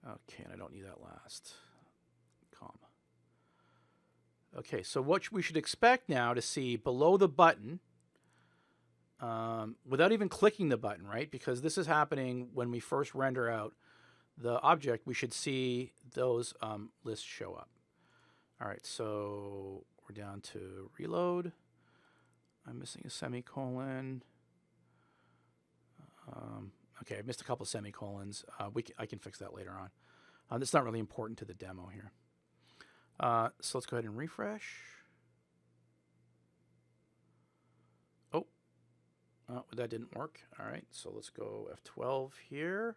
Okay, and I don't need that last comma. Okay, so what we should expect now to see below the button, without even clicking the button, right? Because this is happening when we first render out the object, we should see those lists show up. All right, so we're down to reload. I'm missing a semicolon. Okay, I missed a couple semicolons. I can fix that later on. That's not really important to the demo here. So let's go ahead and refresh. Oh, that didn't work. All right, so let's go F12 here.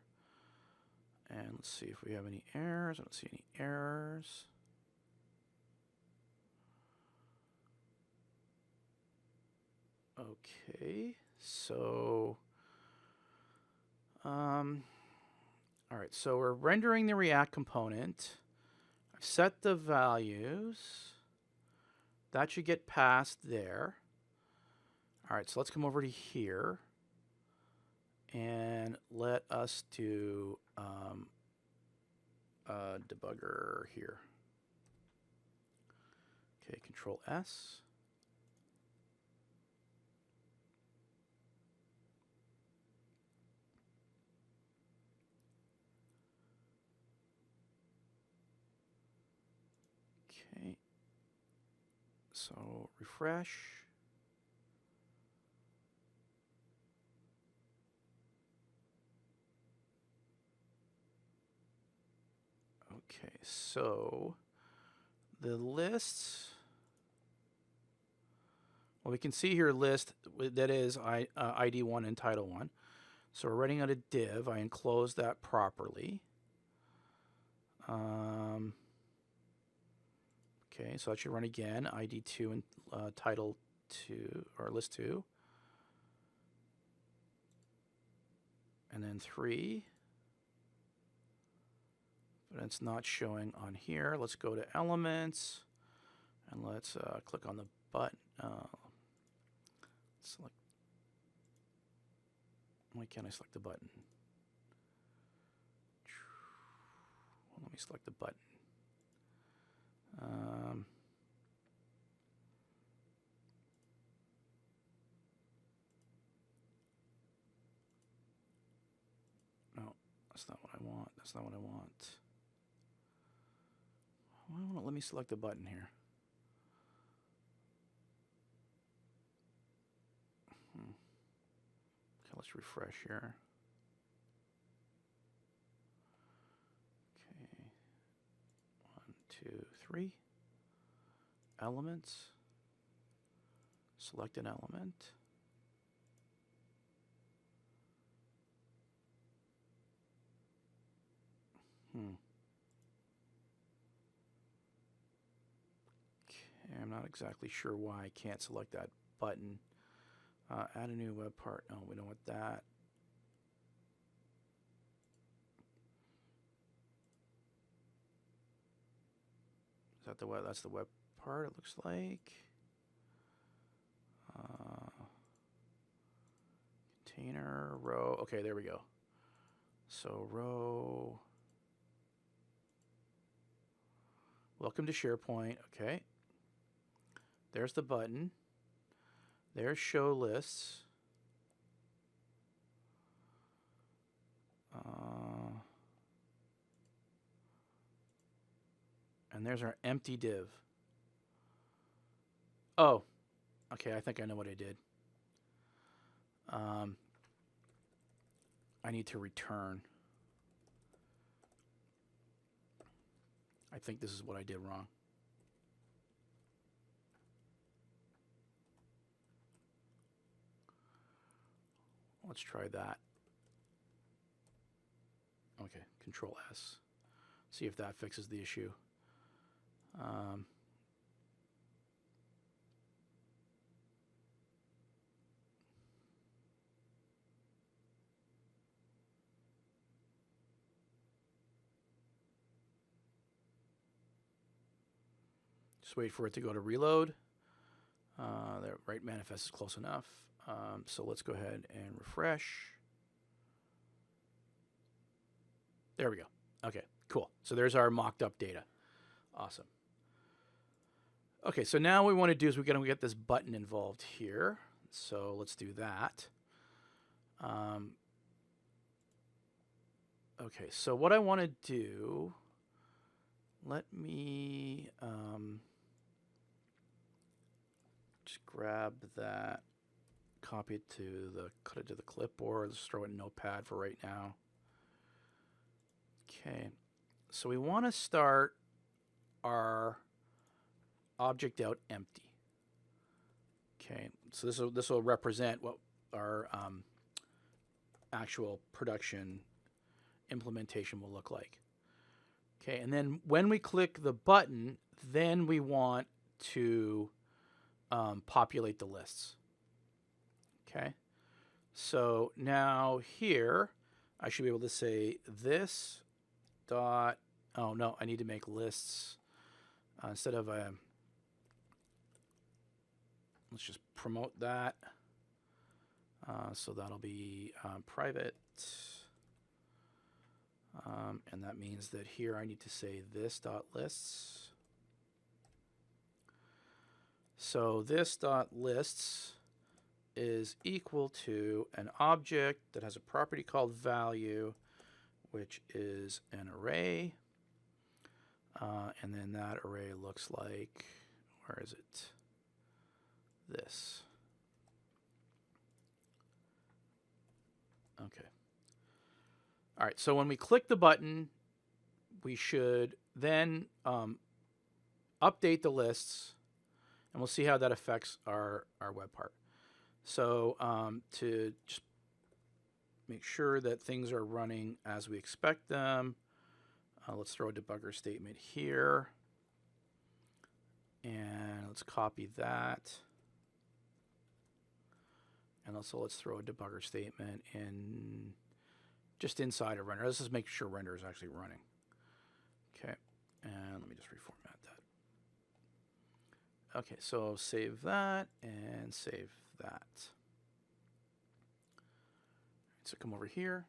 And let's see if we have any errors. I don't see any errors. Okay, so all right, so we're rendering the React component. I've set the values. That should get passed there. All right, so let's come over to here and let us do a debugger here. Okay, Control S. Okay, so refresh. Okay, so the lists, well, we can see here a list that is ID 1 and title 1. So we're writing out a div. I enclosed that properly. Okay, so that should run again, ID 2 and title 2, or list 2. And then 3. But it's not showing on here. Let's go to elements and let's click on the button. Select. Why can't I select the button? Well, let me select the button. No, that's not what I want. That's not what I want. Why won't it let me select the button here? Okay, let's refresh here. Okay, 1, 2, 3. Elements. Select an element. Okay, I'm not exactly sure why I can't select that button. Add a new web part. No, we don't want that. Is that the web? That's the web part, it looks like. Container, row. Okay, there we go. So row. Welcome to SharePoint. Okay. There's the button. There's show lists. And there's our empty div. Oh, okay, I think I know what I did. I need to return. I think this is what I did wrong. Let's try that. Okay, Control S. See if that fixes the issue. Just wait for it to go to reload. The right manifest is close enough. So let's go ahead and refresh. There we go. Okay, cool. So there's our mocked up data. Awesome. Okay, so now what we want to do is we're going to get this button involved here. So let's do that. Okay, so what I want to do, let me just grab that, cut it to the clipboard. Let's throw it in Notepad for right now. Okay, so we want to start our object out empty. Okay, so this will represent what our actual production implementation will look like. Okay, and then when we click the button, then we want to populate the lists. Okay, so now here I should be able to say this dot, oh no, I need to make lists instead of a, let's just promote that. So that'll be private. And that means that here I need to say this dot lists. So this dot lists is equal to an object that has a property called value, which is an array. And then that array looks like, where is it? This. Okay. All right, so when we click the button, we should then update the lists, and we'll see how that affects our web part. So to just make sure that things are running as we expect them, let's throw a debugger statement here, and let's copy that. And also let's throw a debugger statement in just inside a render. Let's just make sure render is actually running. Okay, and let me just reformat that. Okay, so save that and save that. So come over here.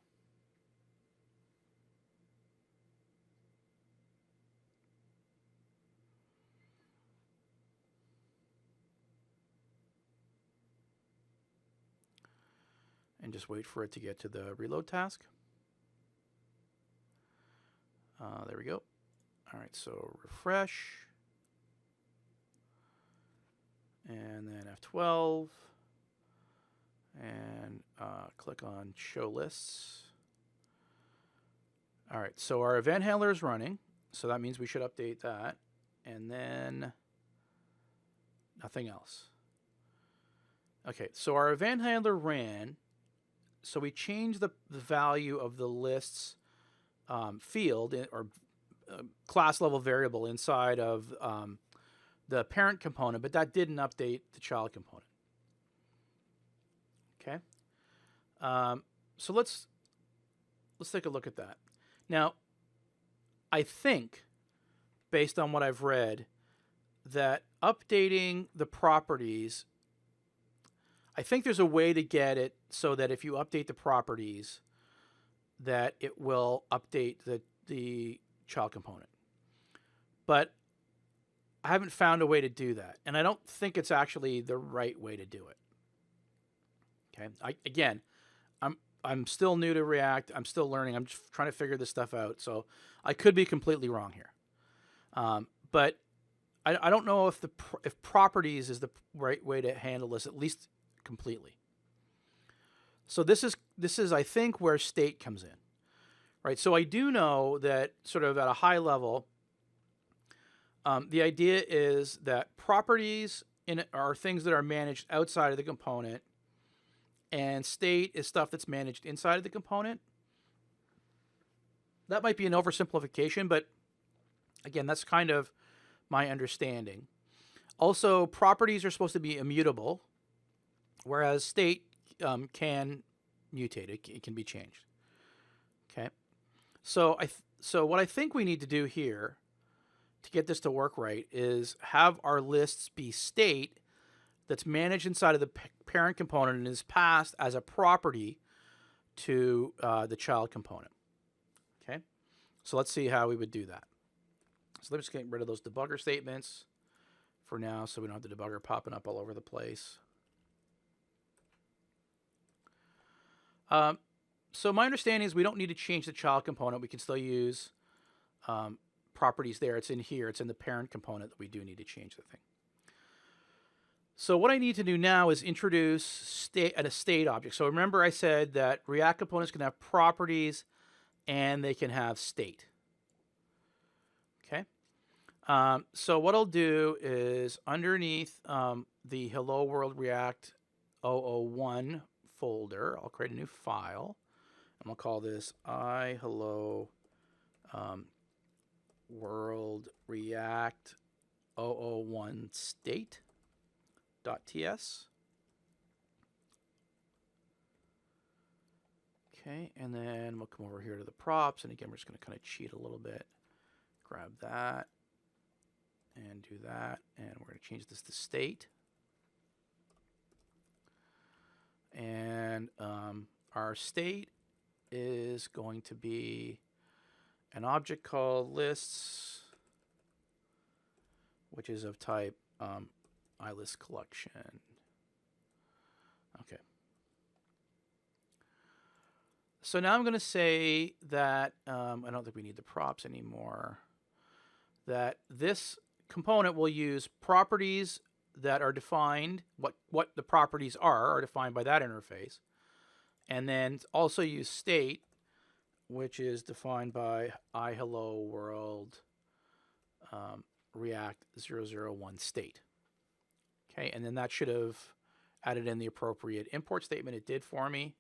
And just wait for it to get to the reload task. There we go. All right, so refresh. And then F12. And click on show lists. All right, so our event handler is running. So that means we should update that. And then nothing else. Okay, so our event handler ran. So we changed the value of the lists field or class level variable inside of the parent component, but that didn't update the child component. Okay, so let's take a look at that. Now, I think, based on what I've read, that updating the properties, I think there's a way to get it so that if you update the properties, that it will update the child component. But I haven't found a way to do that, and I don't think it's actually the right way to do it. Okay, again, I'm still new to React. I'm still learning. I'm just trying to figure this stuff out, so I could be completely wrong here. But I don't know if properties is the right way to handle this, at least completely. So this is I think where state comes in, right? So I do know that sort of at a high level, the idea is that properties are things that are managed outside of the component, and state is stuff that's managed inside of the component. That might be an oversimplification, but again, that's kind of my understanding. Also, properties are supposed to be immutable, whereas state can mutate. It can be changed. Okay, so what I think we need to do here to get this to work right is have our lists be state that's managed inside of the parent component and is passed as a property to the child component. Okay, so let's see how we would do that. So let's get rid of those debugger statements for now so we don't have the debugger popping up all over the place. So my understanding is we don't need to change the child component. We can still use properties there. It's in here. It's in the parent component that we do need to change the thing. So what I need to do now is introduce a state object. So remember I said that React components can have properties and they can have state. Okay. So what I'll do is underneath the Hello World React 001 folder, I'll create a new file. I'm going to call this Hello World React 001 state.ts. Okay, and then we'll come over here to the props, and again, we're just going to kind of cheat a little bit. Grab that, and do that, and we're going to change this to state. And our state is going to be an object called lists, which is of type iList collection. Okay. So now I'm going to say that I don't think we need the props anymore. That this component will use properties that are defined, what the properties are defined by that interface. And then also use state, which is defined by Hello World React 001 state. Okay, and then that should have added in the appropriate import statement. It did for me.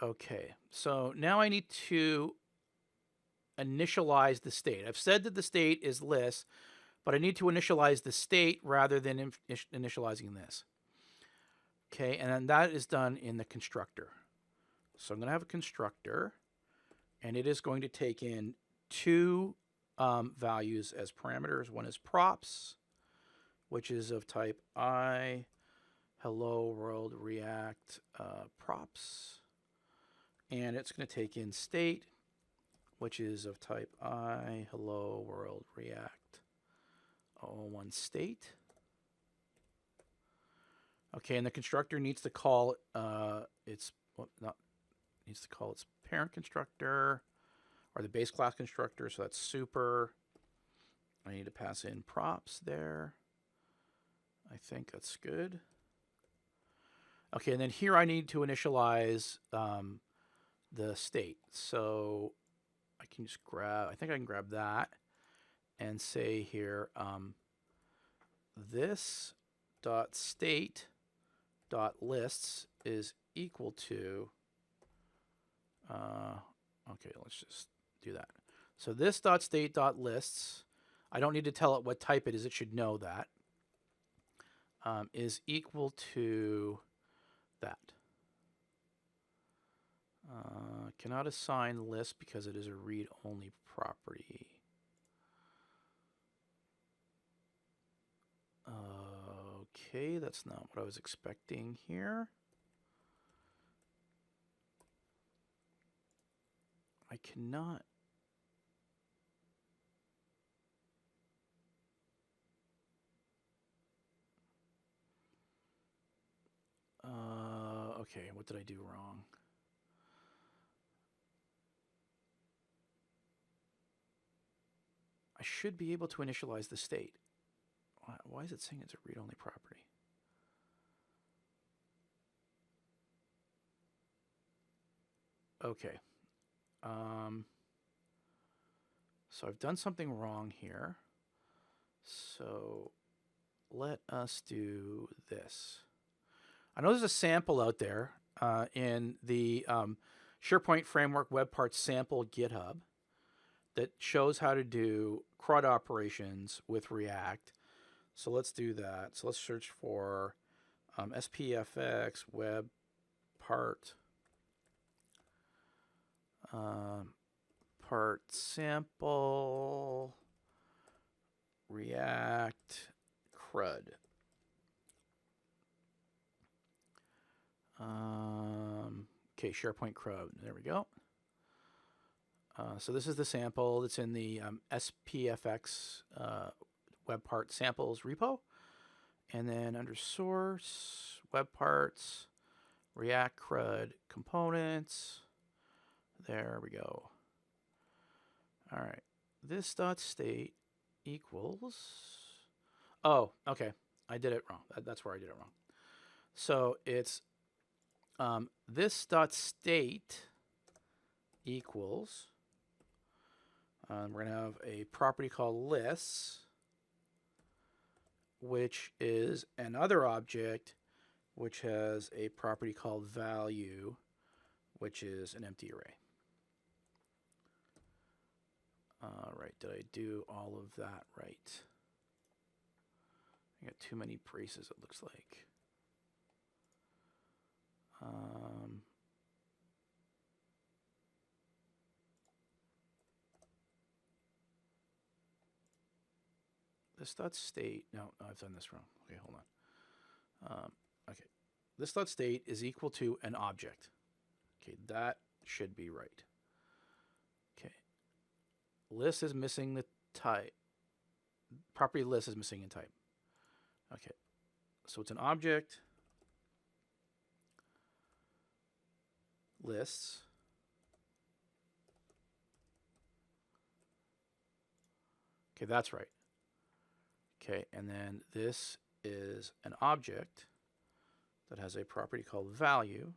Okay, so now I need to initialize the state. I've said that the state is list, but I need to initialize the state rather than initializing this. Okay, and then that is done in the constructor. So I'm going to have a constructor, and it is going to take in two values as parameters. One is props, which is of type Hello World React props. And it's going to take in state, which is of type Hello World React 001 state. Okay, and the constructor needs to call its parent constructor or the base class constructor. So that's super. I need to pass in props there. I think that's good. Okay, and then here I need to initialize the state. So I can just grab, I think I can grab that and say here, this dot state dot lists is equal to, okay, let's just do that. So this dot state dot lists, I don't need to tell it what type it is, it should know that, is equal to that. Cannot assign list because it is a read-only property. Okay, that's not what I was expecting here. I cannot. Okay, what did I do wrong? I should be able to initialize the state. Why is it saying it's a read-only property? Okay. So I've done something wrong here. So let us do this. I know there's a sample out there in the SharePoint Framework web parts sample GitHub that shows how to do Crud Operations with React. So let's do that. So let's search for SPFX web part part sample React Crud. Okay, SharePoint Crud. There we go. So this is the sample that's in the SPFX web part samples repo. And then under source, web parts, React Crud components. There we go. All right. This dot state equals. Oh, okay. I did it wrong. That's where I did it wrong. So it's this dot state equals. We're going to have a property called lists, which is another object which has a property called value, which is an empty array. All right, did I do all of that right? I got too many braces, it looks like. This dot state, no, I've done this wrong. Okay, hold on. Okay, this dot state is equal to an object. Okay, that should be right. Okay, list is missing the type. Property list is missing in type. Okay, so it's an object. Lists. Okay, that's right. Okay, and then this is an object that has a property called value,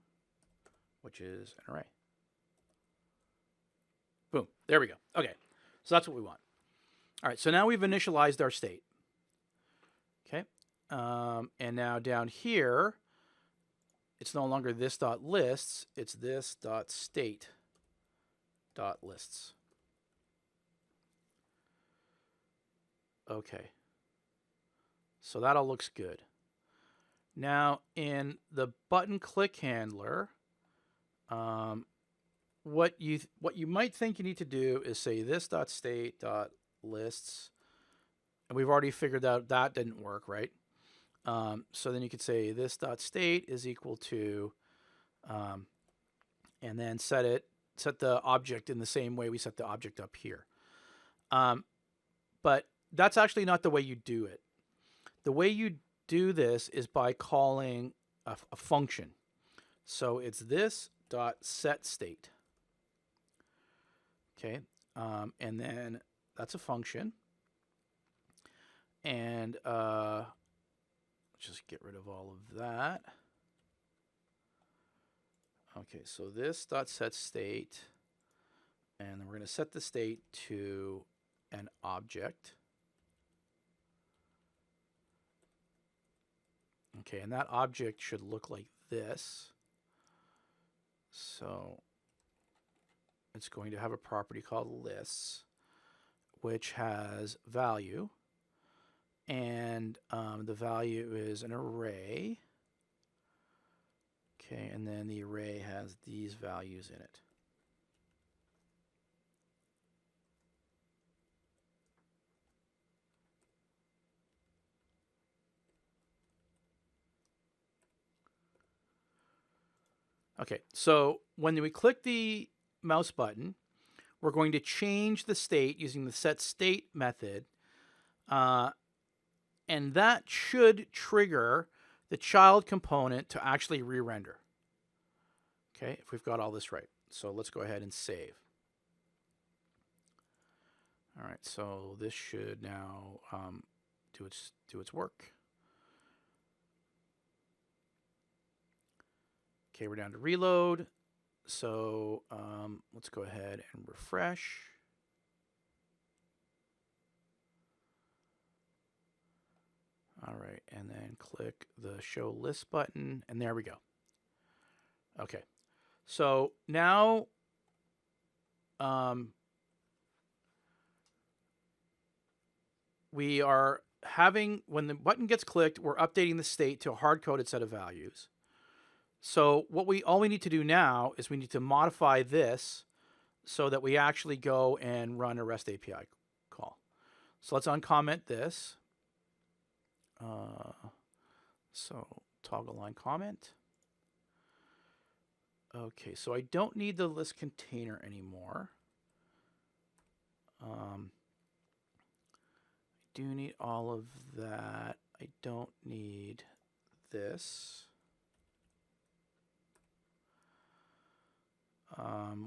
which is an array. Boom, there we go. Okay, so that's what we want. All right, so now we've initialized our state. Okay, and now down here, it's no longer this dot lists, it's this dot state dot lists. Okay. So that all looks good. Now in the button click handler, what you might think you need to do is say this dot state dot lists, and we've already figured out that didn't work, right? So then you could say this dot state is equal to, and then set the object in the same way we set the object up here. But that's actually not the way you do it. The way you do this is by calling a function. So it's this dot set state. Okay, and then that's a function. And just get rid of all of that. Okay, so this dot set state, and then we're going to set the state to an object. Okay, and that object should look like this. So it's going to have a property called lists, which has value. And the value is an array. Okay, and then the array has these values in it. Okay, so when we click the mouse button, we're going to change the state using the setState method, and that should trigger the child component to actually re-render. Okay, if we've got all this right. So let's go ahead and save. All right, so this should now do its work. Okay, we're down to reload. So let's go ahead and refresh. All right, and then click the show list button, and there we go. Okay, so now we are having, when the button gets clicked, we're updating the state to a hard-coded set of values. So all we need to do now is we need to modify this so that we actually go and run a REST API call. So let's uncomment this. So toggle line comment. Okay, so I don't need the list container anymore. I do need all of that. I don't need this.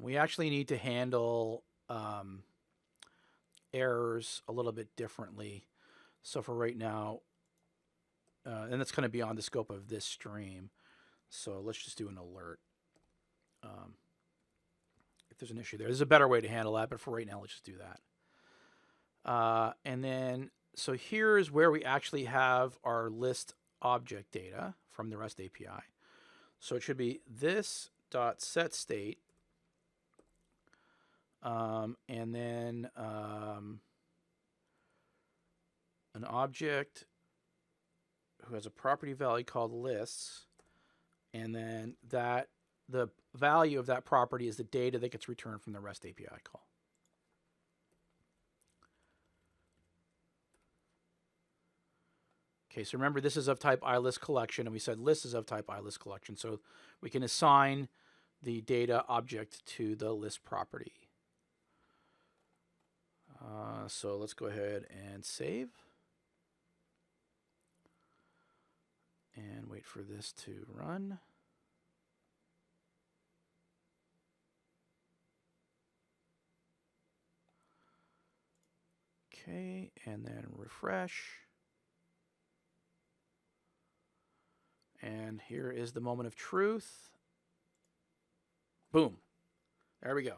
We actually need to handle errors a little bit differently. So for right now, and that's kind of beyond the scope of this stream. So let's just do an alert. If there's an issue there, there's a better way to handle that, but for right now, let's just do that. And then, so here's where we actually have our list object data from the REST API. So it should be this.setState, and then an object who has a property value called lists, and then that the value of that property is the data that gets returned from the REST API call. Okay, so remember this is of type iList collection, and we said list is of type iList collection, so we can assign the data object to the list property. So let's go ahead and save. And wait for this to run. Okay, and then refresh. And here is the moment of truth. Boom. There we go.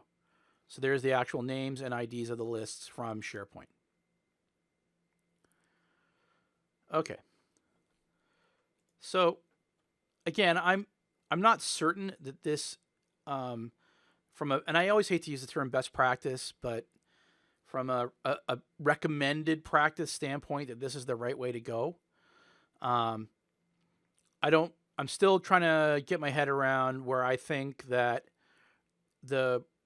So there's the actual names and IDs of the lists from SharePoint. Okay. So again, I'm not certain that this and I always hate to use the term best practice, but from a recommended practice standpoint, that this is the right way to go. I'm still trying to get my head around where I think that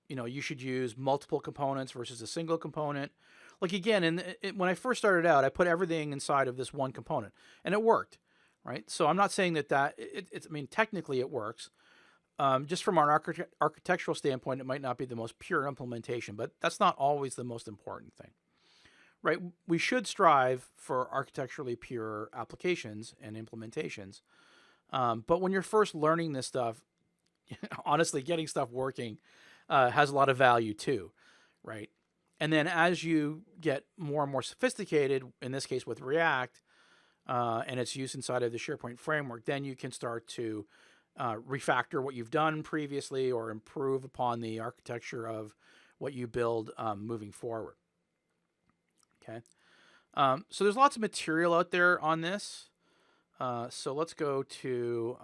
you should use multiple components versus a single component. Like again, when I first started out, I put everything inside of this one component, and it worked, right? So I'm not saying that I mean, technically it works. Just from our architectural standpoint, it might not be the most pure implementation, but that's not always the most important thing, right? We should strive for architecturally pure applications and implementations. But when you're first learning this stuff, honestly, getting stuff working has a lot of value too, right? And then as you get more and more sophisticated, in this case with React, and its use inside of the SharePoint framework, then you can start to refactor what you've done previously or improve upon the architecture of what you build moving forward. Okay. So there's lots of material out there on this. So let's go to,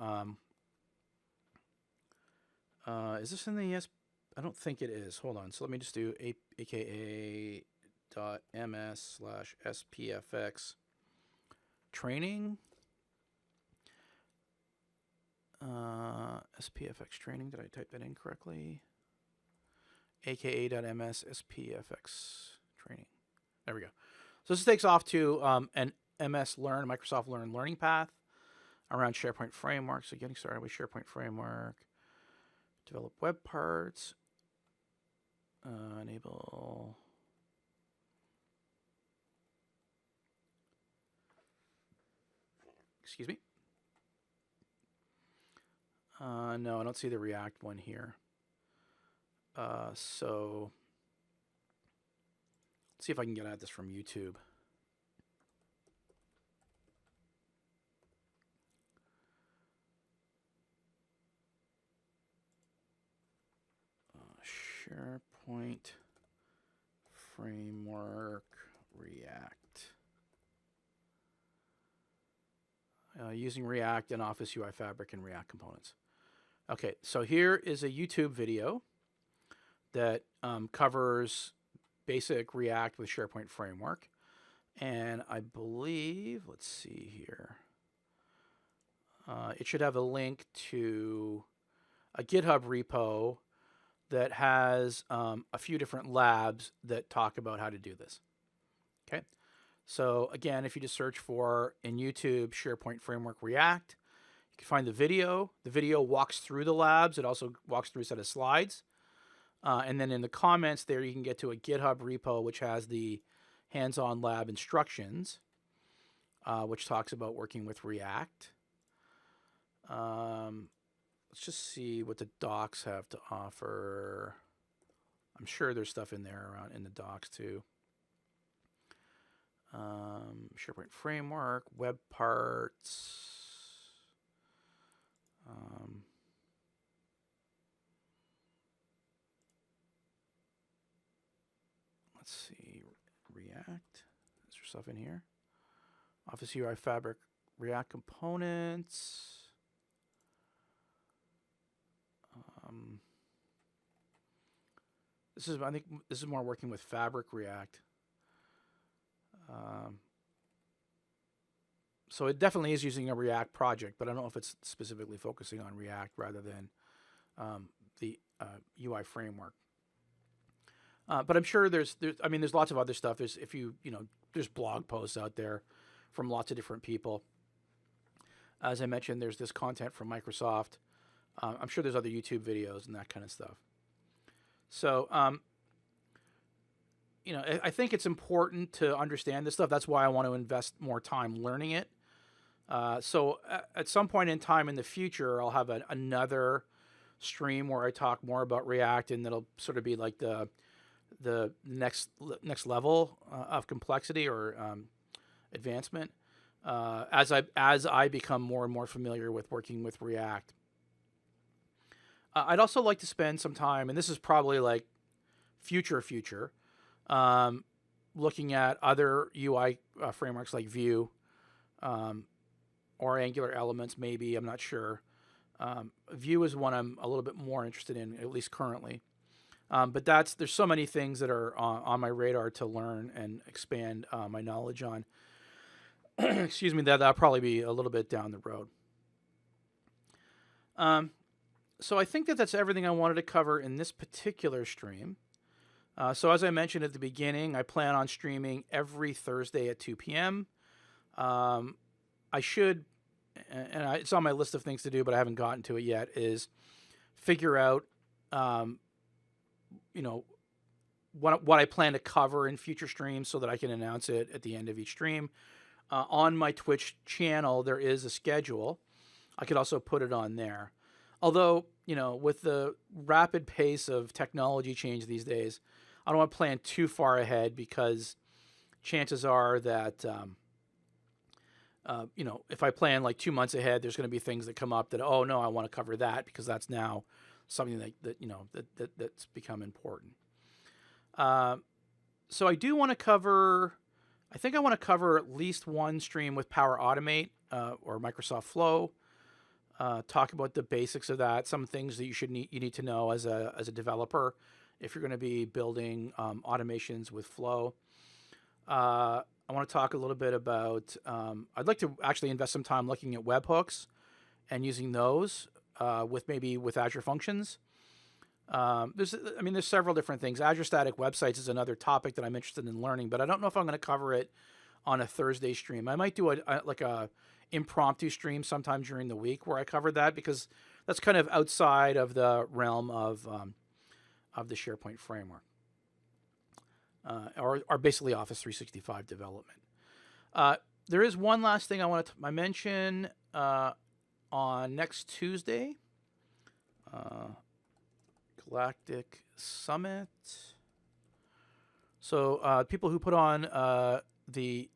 is this in the I don't think it is. Hold on. So let me just do aka.ms/spfx training. SPFX training. Did I type that in correctly? aka.ms SPFX training. There we go. So this takes off to an Microsoft Learn learning path around SharePoint Framework. So getting started with SharePoint Framework. Develop web parts. Enable. Excuse me. No, I don't see the React one here. So let's see if I can get at this from YouTube. SharePoint Framework React. Using React and Office UI Fabric and React components. Okay, so here is a YouTube video that covers basic React with SharePoint Framework. And I believe, let's see here, it should have a link to a GitHub repo that has a few different labs that talk about how to do this. Okay, So again, if you just search for in YouTube SharePoint Framework React, you can find the video. The video walks through the labs. It also walks through a set of slides. And then in the comments there, you can get to a GitHub repo, which has the hands-on lab instructions, which talks about working with React. Let's just see what the docs have to offer. I'm sure there's stuff in there around in the docs too. SharePoint Framework, web parts. Let's see, React. Is there stuff in here? Office UI Fabric, React components. I think this is more working with Fabric React. So it definitely is using a React project, but I don't know if it's specifically focusing on React rather than the UI framework. But I'm sure there's lots of other stuff. There's blog posts out there from lots of different people. As I mentioned, there's this content from Microsoft. I'm sure there's other YouTube videos and that kind of stuff. So, I think it's important to understand this stuff. That's why I want to invest more time learning it. So at some point in time in the future, I'll have another stream where I talk more about React, and that'll sort of be like the next level of complexity or advancement as I become more and more familiar with working with React. I'd also like to spend some time, and this is probably like future, looking at other UI frameworks like Vue or Angular Elements, maybe. I'm not sure. Vue is one I'm a little bit more interested in, at least currently. But there's so many things that are on my radar to learn and expand my knowledge on. Excuse me, that'll probably be a little bit down the road. So I think that's everything I wanted to cover in this particular stream. So as I mentioned at the beginning, I plan on streaming every Thursday at 2 p.m. I should, and it's on my list of things to do, but I haven't gotten to it yet, is figure out, what I plan to cover in future streams so that I can announce it at the end of each stream. On my Twitch channel, there is a schedule. I could also put it on there. Although, with the rapid pace of technology change these days, I don't want to plan too far ahead, because chances are that, if I plan like 2 months ahead, there's going to be things that come up that, oh no, I want to cover that because that's now something that's become important. So I do want to cover, I think I want to cover at least one stream with Power Automate or Microsoft Flow. Talk about the basics of that, some things that you need to know as a developer if you're going to be building automations with Flow. I want to talk a little bit about, I'd like to actually invest some time looking at webhooks and using those with Azure Functions. There's several different things. Azure Static Websites is another topic that I'm interested in learning, but I don't know if I'm going to cover it on a Thursday stream. I might do a impromptu stream sometime during the week where I cover that, because that's kind of outside of the realm of the SharePoint framework, or basically Office 365 development. There is one last thing I want to mention on next Tuesday, Galactic Summit. So people who put on the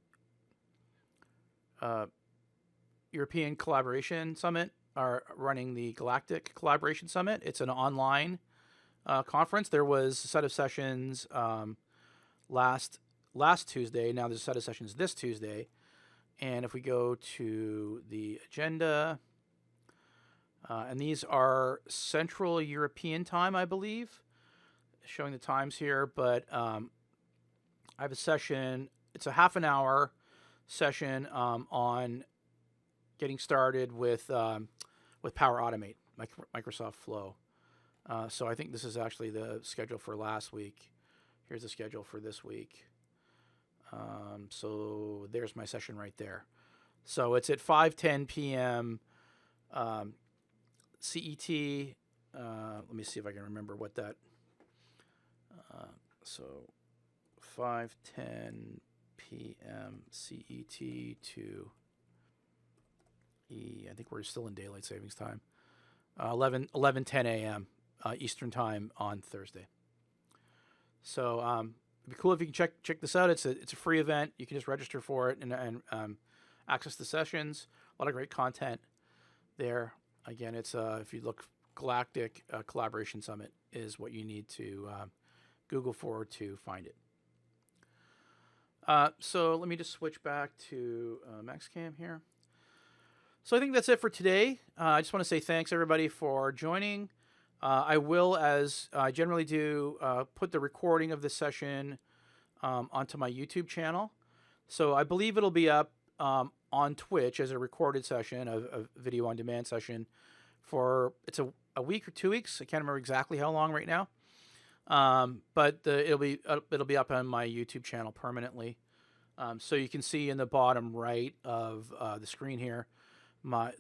European Collaboration Summit are running the Galactic Collaboration Summit. It's an online conference. There was a set of sessions last Tuesday. Now there's a set of sessions this Tuesday. And if we go to the agenda, and these are Central European time, I believe, showing the times here. But I have a session. It's a half an hour session on getting started with Power Automate, Microsoft Flow. So I think this is actually the schedule for last week. Here's the schedule for this week. So there's my session right there. So it's at 5:10 p.m. CET. Let me see if I can remember what that. So 5:10 p.m. CET to I think we're still in daylight savings time. 11:10 a.m. Eastern time on Thursday. So it'd be cool if you can check this out. It's a free event. You can just register for it and access the sessions. A lot of great content there. Again, it's if you look, Galactic Collaboration Summit is what you need to Google for to find it. So let me just switch back to MaxCam here. So I think that's it for today. I just want to say thanks everybody for joining. I will, as I generally do, put the recording of this session onto my YouTube channel. So I believe it'll be up on Twitch as a recorded session, a video on demand session for it's a week or 2 weeks. I can't remember exactly how long right now. But it'll be up on my YouTube channel permanently. So you can see in the bottom right of the screen here my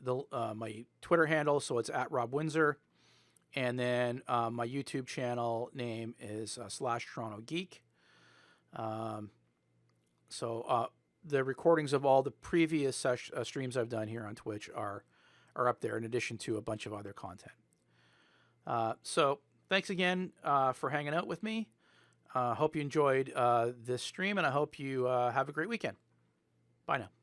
Twitter handle. So it's at Rob Windsor, and then my YouTube channel name is /TorontoGeek. So the recordings of all the previous streams I've done here on Twitch are up there, in addition to a bunch of other content. So thanks again for hanging out with me. Hope you enjoyed this stream, and I hope you have a great weekend. Bye now.